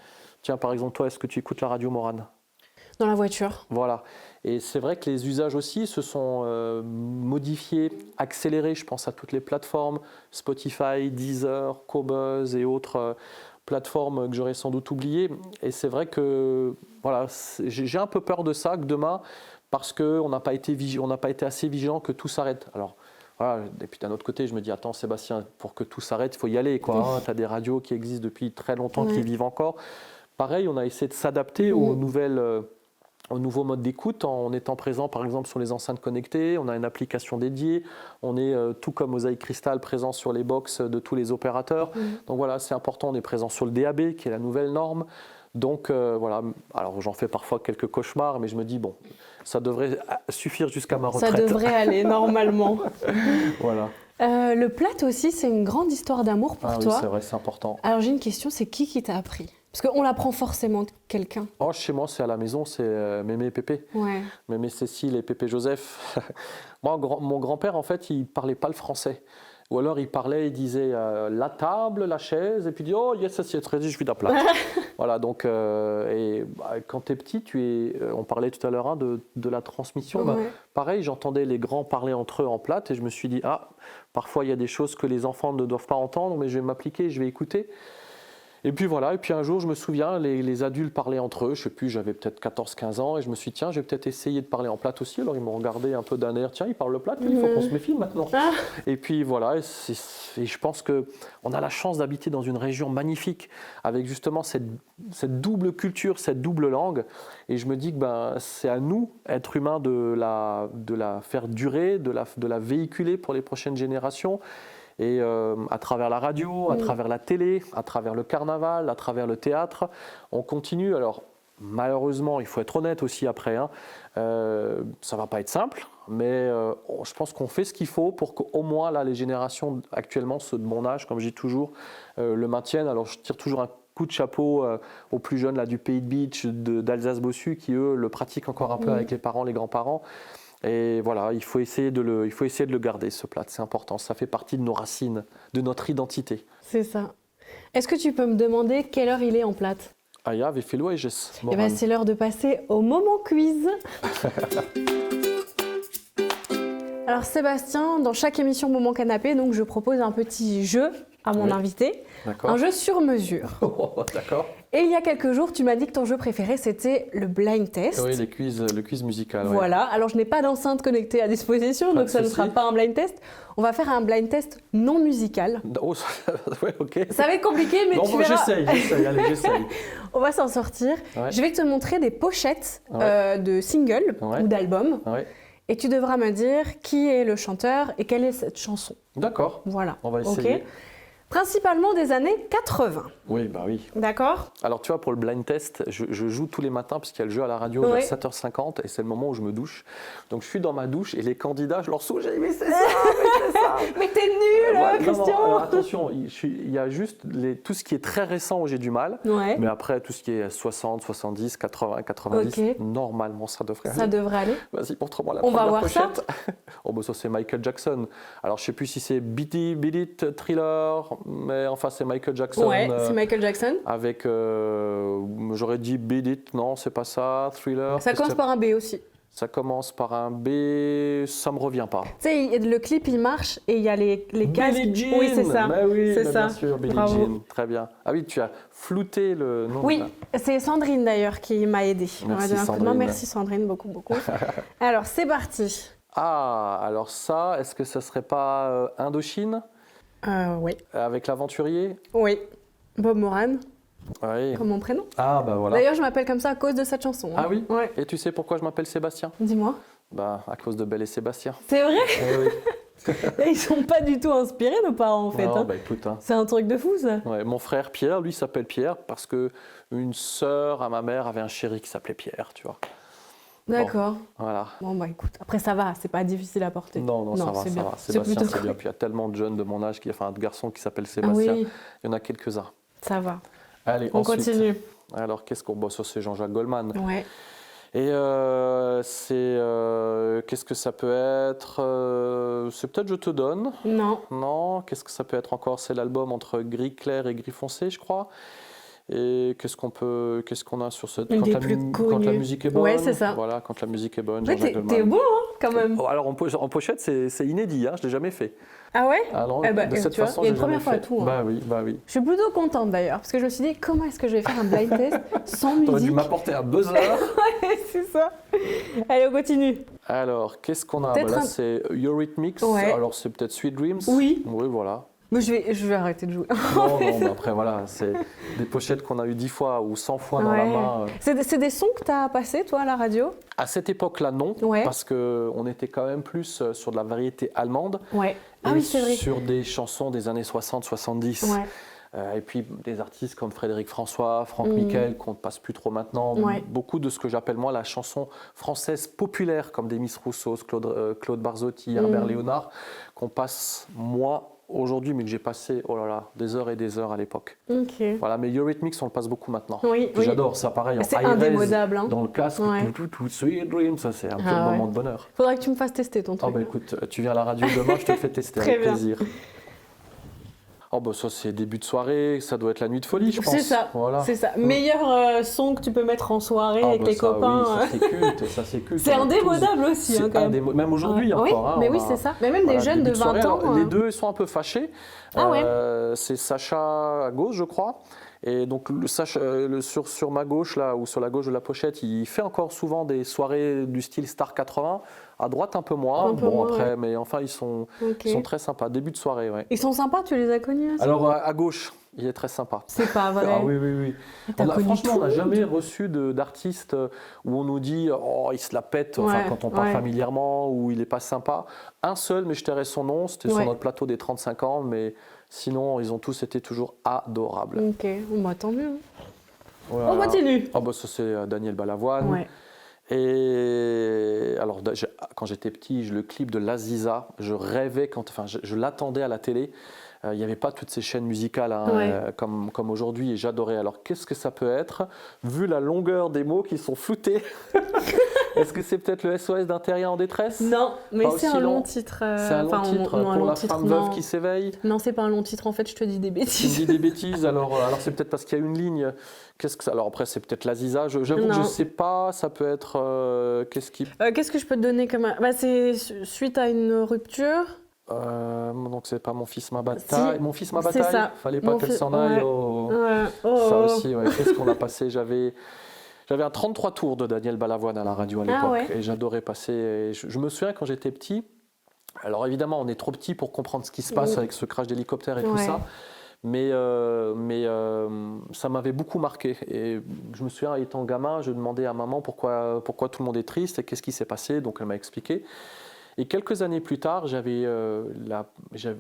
Tiens, par exemple, toi, est-ce que tu écoutes la radio, Morane? Dans la voiture. Voilà. Et c'est vrai que les usages aussi se sont modifiés, accélérés. Je pense à toutes les plateformes, Spotify, Deezer, Qobuz et autres plateformes que j'aurais sans doute oubliées. Et c'est vrai que voilà, j'ai un peu peur de ça, que demain, parce qu'on n'a pas été assez vigilant, que tout s'arrête. Alors, voilà. Et puis d'un autre côté, je me dis, attends Sébastien, pour que tout s'arrête, il faut y aller. Tu as des radios qui existent depuis très longtemps, qui vivent encore. Pareil, on a essayé de s'adapter aux nouveaux modes d'écoute en étant présent par exemple sur les enceintes connectées. On a une application dédiée, on est tout comme Mosaïque Cristal présent sur les box de tous les opérateurs. Donc voilà, c'est important, on est présent sur le DAB qui est la nouvelle norme. Donc voilà, alors j'en fais parfois quelques cauchemars, mais je me dis bon, ça devrait suffire jusqu'à ma retraite. Ça devrait aller normalement. Voilà. Le Platt aussi, c'est une grande histoire d'amour pour toi. Oui, c'est vrai, c'est important. Alors j'ai une question, c'est qui t'a appris? Parce qu'on l'apprend forcément de quelqu'un. Oh, chez moi, c'est à la maison, c'est Mémé et Pépé. Ouais. Mémé Cécile et Pépé Joseph. Moi, mon grand-père, en fait, il ne parlait pas le français. Ou alors, il disait la table, la chaise, et puis il dit oh, yes, assiette, je suis de la plate. Voilà, donc, quand tu es petit, on parlait tout à l'heure de la transmission. Pareil, j'entendais les grands parler entre eux en plate, et je me suis dit parfois, il y a des choses que les enfants ne doivent pas entendre, mais je vais m'appliquer, je vais écouter. Et puis voilà, et puis un jour, je me souviens, les adultes parlaient entre eux, je ne sais plus, j'avais peut-être 14-15 ans, et je me suis dit, tiens, je vais peut-être essayer de parler en plate aussi. Alors ils m'ont regardé un peu d'un air, tiens, il parle le plate, il faut qu'on se méfie maintenant. Et puis voilà, et je pense qu'on a la chance d'habiter dans une région magnifique, avec justement cette double culture, cette double langue. Et je me dis que c'est à nous, êtres humains, de la faire durer, de la véhiculer pour les prochaines générations. Et à travers la radio, à travers la télé, à travers le carnaval, à travers le théâtre, on continue. Alors malheureusement, il faut être honnête aussi après, ça ne va pas être simple, mais je pense qu'on fait ce qu'il faut pour qu'au moins là, les générations actuellement, ceux de mon âge, comme je dis toujours, le maintiennent. Alors je tire toujours un coup de chapeau aux plus jeunes là, du Pays de Bitche, d'Alsace-Bossu, qui eux le pratiquent encore un peu avec les parents, les grands-parents. Et voilà, il faut essayer de le garder, ce plat, c'est important. Ça fait partie de nos racines, de notre identité. C'est ça. Est-ce que tu peux me demander quelle heure il est en plate? Ja, wie viel Uhr ist es? C'est l'heure de passer au moment quiz. Alors Sébastien, dans chaque émission Moment Canapé, donc, je propose un petit jeu à mon invité. Un jeu sur mesure. D'accord. Et il y a quelques jours, tu m'as dit que ton jeu préféré, c'était le blind test. Oui, le quiz musical. Voilà, alors je n'ai pas d'enceinte connectée à disposition, donc ça ne sera pas un blind test. On va faire un blind test non musical. Oh, ouais, ok. Ça va être compliqué, mais tu verras. J'essaye. On va s'en sortir. Ouais. Je vais te montrer des pochettes de singles ou d'albums. Ouais. Et tu devras me dire qui est le chanteur et quelle est cette chanson. D'accord. Voilà. On va essayer. Okay. Principalement des années 80. Oui, bah oui. D'accord. Alors tu vois, pour le blind test, je joue tous les matins parce qu'il y a le jeu à la radio vers 7h50 et c'est le moment où je me douche. Donc je suis dans ma douche et les candidats, je leur souris, mais c'est ça, mais c'est ça. Mais t'es nul, Christian. Non, alors attention, il y a juste tout ce qui est très récent où j'ai du mal. Ouais. Mais après, tout ce qui est 60, 70, 80, 90, normalement ça devrait aller. Ça devrait aller. Vas-y, montre-moi la On première va voir pochette. ça. Oh, bah ça c'est Michael Jackson. Alors je sais plus si c'est Beat It, Thriller, mais enfin c'est Michael Jackson. Ouais, c'est Michael Jackson. Avec, j'aurais dit Beat It, non c'est pas ça, Thriller. Ça commence par un B aussi. Ça commence par un B, ça me revient pas. Tu sais, le clip il marche et il y a les casques. Billie Jean. Oui, c'est ça. Mais oui, c'est ça. Bien sûr, Billie Jean. Très bien. Ah oui, tu as flouté le nom. Oui, c'est Sandrine d'ailleurs qui m'a aidée. Merci Sandrine. Merci Sandrine, beaucoup. Alors c'est parti. Ah, alors ça, est-ce que ça serait pas Indochine? Oui. Avec l'aventurier? Oui. Bob Moran. Oui. Comme mon prénom. Ah bah voilà. D'ailleurs, je m'appelle comme ça à cause de cette chanson. Ah oui? Ouais. Et tu sais pourquoi je m'appelle Sébastien? Dis-moi. Bah à cause de Belle et Sébastien. C'est vrai? Oui. Ils sont pas du tout inspirés, nos parents, en fait. Non, bah écoute. C'est un truc de fou, ça. Ouais, mon frère Pierre, lui, s'appelle Pierre parce que une sœur à ma mère avait un chéri qui s'appelait Pierre, tu vois. D'accord. Bon, voilà. Bon, bah écoute, après ça va, c'est pas difficile à porter. Non, ça va, c'est ça bien. va. Sébastien, plutôt c'est bien. Puis il y a tellement de jeunes de mon âge, enfin de garçons qui s'appellent Sébastien. Oui. Il y en a quelques-uns. Ça va. Allez, on ensuite, continue. Alors, qu'est-ce qu'on bosse? C'est Jean-Jacques Goldman. Ouais. Et qu'est-ce que ça peut être? C'est peut-être Je te donne. Non. Non. Qu'est-ce que ça peut être encore? C'est l'album entre gris clair et gris foncé, je crois. Et qu'est-ce qu'on a sur cette quand la musique est bonne? Ouais, c'est ça. Voilà, quand la musique est bonne. Ouais, t'es bon, hein, quand même. Oh, alors en pochette, c'est inédit, hein, je l'ai jamais fait. Ah ouais? Alors, de cette façon, il y a une première fois à tout. Hein. Bah oui. Je suis plutôt contente d'ailleurs, parce que je me suis dit, comment est-ce que je vais faire un blind test sans musique? T'aurais dû m'apporter un buzzer. Ouais, c'est ça. Allez, on continue. Alors, qu'est-ce qu'on a? Là, c'est Eurythmics. Ouais. Alors, c'est peut-être Sweet Dreams. Oui. Oui, voilà. Mais je vais arrêter de jouer. Non, mais après, voilà, c'est des pochettes qu'on a eu 10 fois ou 100 fois dans la main. C'est des sons que tu as passés, toi, à la radio? À cette époque-là, non, parce qu'on était quand même plus sur de la variété allemande. Ouais. Ah oui, c'est vrai. Sur des chansons des années 60-70. Ouais. Et puis des artistes comme Frédéric François, Franck Michael, qu'on ne passe plus trop maintenant. Ouais. Beaucoup de ce que j'appelle moi la chanson française populaire, comme des Miss Rousseau, Claude Barzotti, Herbert Léonard, qu'on passe moi aujourd'hui, mais que j'ai passé des heures et des heures à l'époque. Okay. Voilà, mais Eurythmics, on le passe beaucoup maintenant. Oui. J'adore ça, pareil. C'est indémodable. Hein. Dans le casque, tout, Sweet Dreams, ça c'est un peu le moment de bonheur. Faudrait que tu me fasses tester ton truc. Oh bah écoute, tu viens à la radio demain, je te le fais tester avec plaisir. Oh bah ça c'est début de soirée, ça doit être la nuit de folie je pense. C'est ça, voilà. C'est ça. Meilleur son que tu peux mettre en soirée avec les copains. Oui, ça c'est culte. C'est indémodable aussi. C'est même aujourd'hui encore. Oui, hein, mais oui c'est ça. Mais même des jeunes de 20 ans. Alors, les deux ils sont un peu fâchés. C'est Sacha à gauche je crois. Et donc sur ma gauche là ou sur la gauche de la pochette, il fait encore souvent des soirées du style Star 80. À droite un peu moins. Après, mais enfin ils sont très sympas. Début de soirée, ouais. Ils sont sympas, tu les as connus aussi? Alors à gauche, il est très sympa. C'est pas vrai. Ah oui. Franchement, on n'a jamais reçu d'artistes où on nous dit il se la pète. Enfin, quand on parle familièrement ou il est pas sympa. Un seul, mais je tairai son nom. C'était sur notre plateau des 35 ans, mais sinon ils ont tous été toujours adorables. Ok, bah, tant mieux. Voilà. On continue. Ah bah ça c'est Daniel Balavoine. Ouais. Et alors, quand j'étais petit, le clip de l'Aziza, je rêvais, je l'attendais à la télé. Il n'y avait pas toutes ces chaînes musicales comme aujourd'hui et j'adorais. Alors, qu'est-ce que ça peut être? Vu la longueur des mots qui sont floutés, est-ce que c'est peut-être le SOS d'un terrien en détresse? Non, mais c'est un long titre. C'est un long titre pour la femme veuve qui s'éveille? Non, c'est pas un long titre, en fait, je te dis des bêtises. Tu me dis des bêtises, alors c'est peut-être parce qu'il y a une ligne. Alors après, c'est peut-être l'Aziza, j'avoue que je ne sais pas, ça peut être... Qu'est-ce que je peux te donner comme... c'est suite à une rupture. Donc c'est pas Mon fils ma bataille. Si, Mon fils ma bataille. Fallait pas qu'elle s'en aille. Ça aussi, qu'est-ce qu'on a passé? J'avais un 33 tours de Daniel Balavoine à la radio à l'époque et j'adorais passer. Et je me souviens quand j'étais petit. Alors évidemment, on est trop petit pour comprendre ce qui se passe avec ce crash d'hélicoptère et tout ça. Mais ça m'avait beaucoup marqué. Et je me souviens, étant gamin, je demandais à maman pourquoi tout le monde est triste et qu'est-ce qui s'est passé. Donc elle m'a expliqué. Et quelques années plus tard, j'avais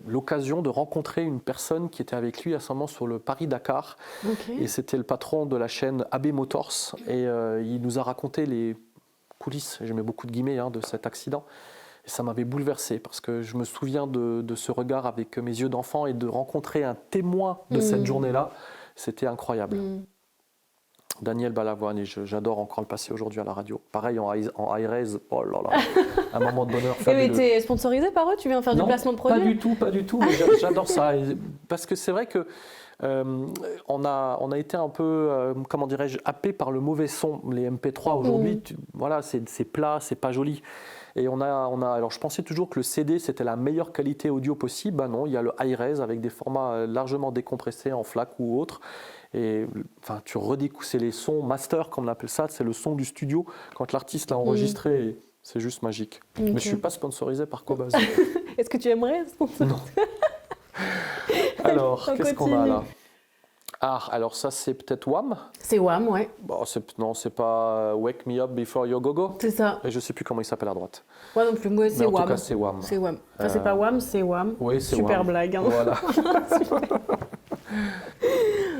l'occasion de rencontrer une personne qui était avec lui à ce moment sur le Paris-Dakar. Et c'était le patron de la chaîne AB Motors. Et il nous a raconté les coulisses, je mets beaucoup de guillemets, de cet accident. Et ça m'avait bouleversé parce que je me souviens de ce regard avec mes yeux d'enfant et de rencontrer un témoin de cette journée-là. C'était incroyable. Daniel Balavoine, et j'adore encore le passer aujourd'hui à la radio. Pareil en high-res, oh là là, un moment de bonheur fabuleux. Et tu es sponsorisé par eux? Tu viens faire du placement de produits? Pas du tout, mais j'adore ça. Parce que c'est vrai que on a été un peu, comment dirais-je, happé par le mauvais son. Les MP3 aujourd'hui, voilà, c'est plat, c'est pas joli. Et alors je pensais toujours que le CD c'était la meilleure qualité audio possible. Ben non, il y a le high-res avec des formats largement décompressés en FLAC ou autre. Et enfin, c'est les sons master, comme on appelle ça, c'est le son du studio quand l'artiste l'a enregistré. Et c'est juste magique. Mais je ne suis pas sponsorisé par Qobuz. Est-ce que tu aimerais sponsoriser? Non. Alors, qu'est-ce qu'on a là? Ah, alors ça c'est peut-être Wham. C'est Wham, ouais. Bon, non, c'est pas Wake Me Up Before You Go Go. C'est ça. Et je sais plus comment il s'appelle à droite. Moi non plus, moi c'est Wham. En tout cas, c'est Wham. C'est Wham. Enfin, c'est pas Wham, c'est Wham. Oui, c'est Super Wham. Blague. Hein. Voilà.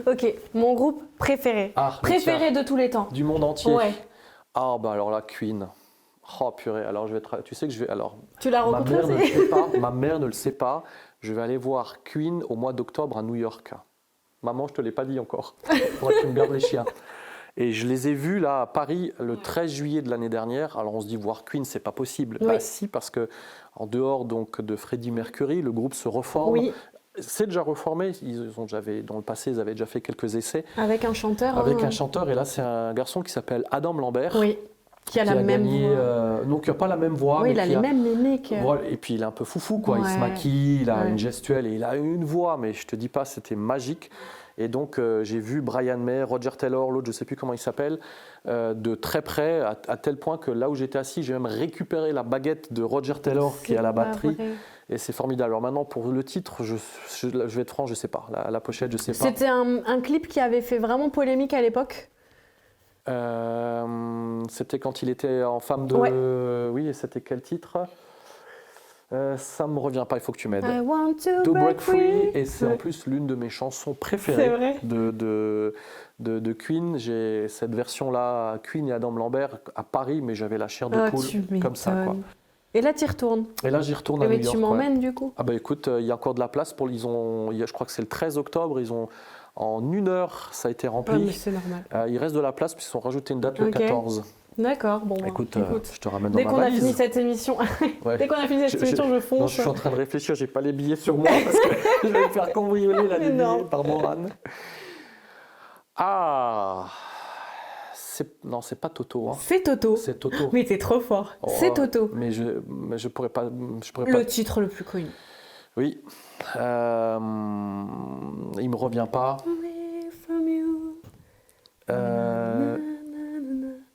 Ok, mon groupe préféré. Préféré de tous les temps. Du monde entier. Ouais. Ah bah alors là, Queen. Oh purée, alors tu sais que je vais... Alors, tu l'as rencontré aussi? Ma mère ne le sait pas. Je vais aller voir Queen au mois d'octobre à New York. Maman, je ne te l'ai pas dit encore. Faudrait que tu me gardes les chiens. Et je les ai vus là à Paris le 13 juillet de l'année dernière. Alors on se dit voir Queen, c'est pas possible. Oui. Bah si, parce que en dehors donc de Freddie Mercury, le groupe se reforme. Oui. C'est déjà reformé. Dans le passé, ils avaient déjà fait quelques essais. Avec un chanteur. Avec un chanteur. Et là, c'est un garçon qui s'appelle Adam Lambert. Oui. Qui a la même voix. Donc, il n'a pas la même voix. Oui, mais il a les mêmes mimiques. Voilà. Et puis, il est un peu foufou, quoi. Ouais. Il se maquille, il a une gestuelle et il a une voix. Mais je ne te dis pas, c'était magique. Et donc, j'ai vu Brian May, Roger Taylor, l'autre, je ne sais plus comment il s'appelle, de très près, à tel point que là où j'étais assis, j'ai même récupéré la baguette de Roger Taylor qui est à la batterie. Vrai. Et c'est formidable. Alors maintenant, pour le titre, je vais être franc, je ne sais pas. La pochette, je ne sais pas. C'était un clip qui avait fait vraiment polémique à l'époque? C'était quand il était en femme de... Ouais. Oui, et c'était quel titre? Ça ne me revient pas, il faut que tu m'aides. I want to break free. Et c'est en plus l'une de mes chansons préférées de Queen. J'ai cette version-là, Queen et Adam Lambert, à Paris, mais j'avais la chair de poule, comme ça, quoi. Et là, tu y retournes? Et là, j'y retourne à New York. Tu m'emmènes, du coup? Ah bah écoute, il y a encore de la place. Je crois que c'est le 13 octobre, en 1 heure, ça a été rempli. Ah, mais c'est normal. Il reste de la place, puisqu'ils ont rajouté une date le 14. D'accord, bon. Écoute, je te ramène dans ma valise. Dès qu'on a fini cette émission, je fonce. Non, je suis en train de réfléchir, j'ai pas les billets sur moi parce que je vais me faire cambrioler là, des billets par Morane. Ah, non, c'est pas Toto. Hein. C'est Toto. C'est Toto. Mais t'es trop fort. Oh, c'est Toto. Mais je pourrais pas. Le titre le plus connu. Oui. Il me revient pas.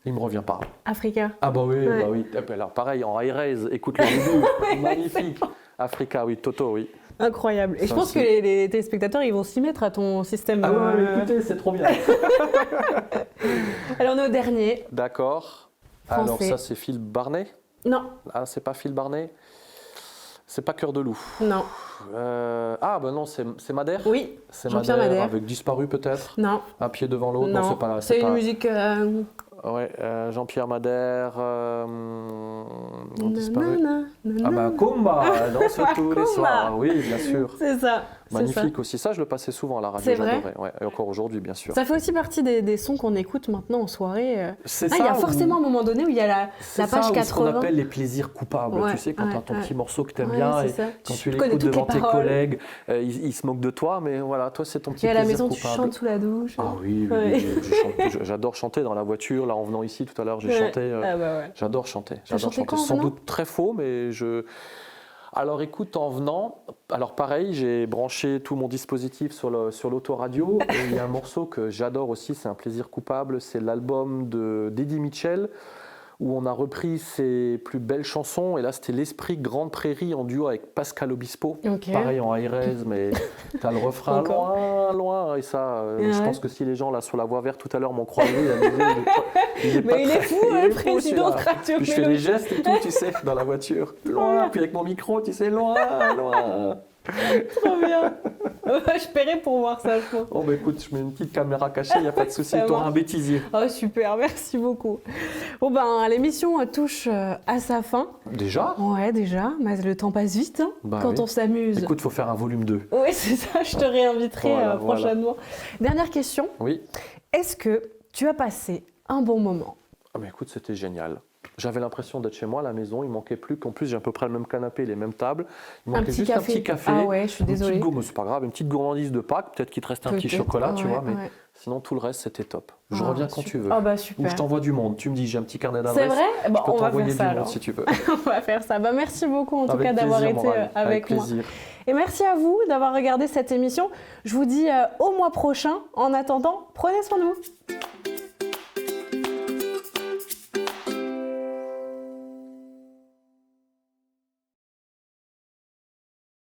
Il me revient pas. Africa. Ah bah oui, ouais. Bah oui. Alors pareil, en high-res, écoute le début, magnifique. Africa, oui, Toto, oui. Incroyable. Et je pense que les téléspectateurs, ils vont s'y mettre à ton système. Ah ouais, écoutez, c'est trop bien. Alors on est au dernier. D'accord. Alors ça, c'est Phil Barnet? Non. Ah, c'est pas Phil Barnet? C'est pas Cœur de loup? Non. Ah ben non, c'est Madère? Oui, c'est Madère. Avec Disparu peut-être? Non. Un pied devant l'autre? Non, c'est pas... C'est une musique... Ouais, Jean-Pierre Madère, Disparu. Ah bah Kumba, danse tous les soirs, oui, bien sûr. C'est ça. Magnifique aussi, ça je le passais souvent à la radio, j'adorais. Ouais, et encore aujourd'hui, bien sûr. Ça fait aussi partie des sons qu'on écoute maintenant en soirée. C'est ça. Il y a forcément un moment donné où il y a la page 80. C'est ce qu'on appelle les plaisirs coupables. Tu sais, quand tu as ton petit morceau que tu aimes bien et quand tu l'écoutes devant tes collègues, ils se moquent de toi, mais voilà, toi c'est ton petit plaisir coupable. Et à la maison, tu chantes sous la douche. Ah oui, j'adore chanter dans la voiture. Là, en venant ici tout à l'heure, j'ai chanté. J'adore chanter. J'adore chanter. Sans doute très faux, mais Alors écoute, en venant, alors pareil, j'ai branché tout mon dispositif sur l'autoradio et il y a un morceau que j'adore aussi, c'est un plaisir coupable, c'est l'album d'Eddie Mitchell où on a repris ses plus belles chansons. Et là, c'était L'Esprit Grande Prairie en duo avec Pascal Obispo. Pareil en airez, mais tu as le refrain loin, loin. Et ça, je pense que si les gens là sur la voie verte tout à l'heure m'ont croisé, il est fou, le président de Radio Mélodie. Je fais les gestes et tout, tu sais, dans la voiture. Loin, puis avec mon micro, tu sais, loin, loin. Trop bien. Je paierai pour voir ça, je pense. Oh bah écoute, je mets une petite caméra cachée, il n'y a pas de souci, tu auras un bêtisier. Oh super, merci beaucoup. Bon ben, l'émission touche à sa fin. Déjà ? Ouais, déjà, mais le temps passe vite quand on s'amuse. Écoute, il faut faire un volume 2. Oui, c'est ça, je te réinviterai prochainement. Dernière question. Oui. Est-ce que tu as passé un bon moment ? Ah bah écoute, c'était génial. J'avais l'impression d'être chez moi à la maison, il manquait plus qu'en plus j'ai à peu près le même canapé, les mêmes tables. Il manquait juste un petit café. Ah ouais, je suis désolée. C'est pas grave, une petite gourmandise de Pâques, peut-être qu'il te reste un petit chocolat, tu vois, mais sinon tout le reste c'était top. Je reviens quand tu veux. Ah bah super. Ou je t'envoie du monde, tu me dis j'ai un petit carnet d'adresses. C'est vrai ? Bon, on va faire ça alors. Si tu veux. On va faire ça. Bah, merci beaucoup en tout cas d'avoir été avec moi. Et merci à vous d'avoir regardé cette émission. Je vous dis au mois prochain. En attendant, prenez soin de vous.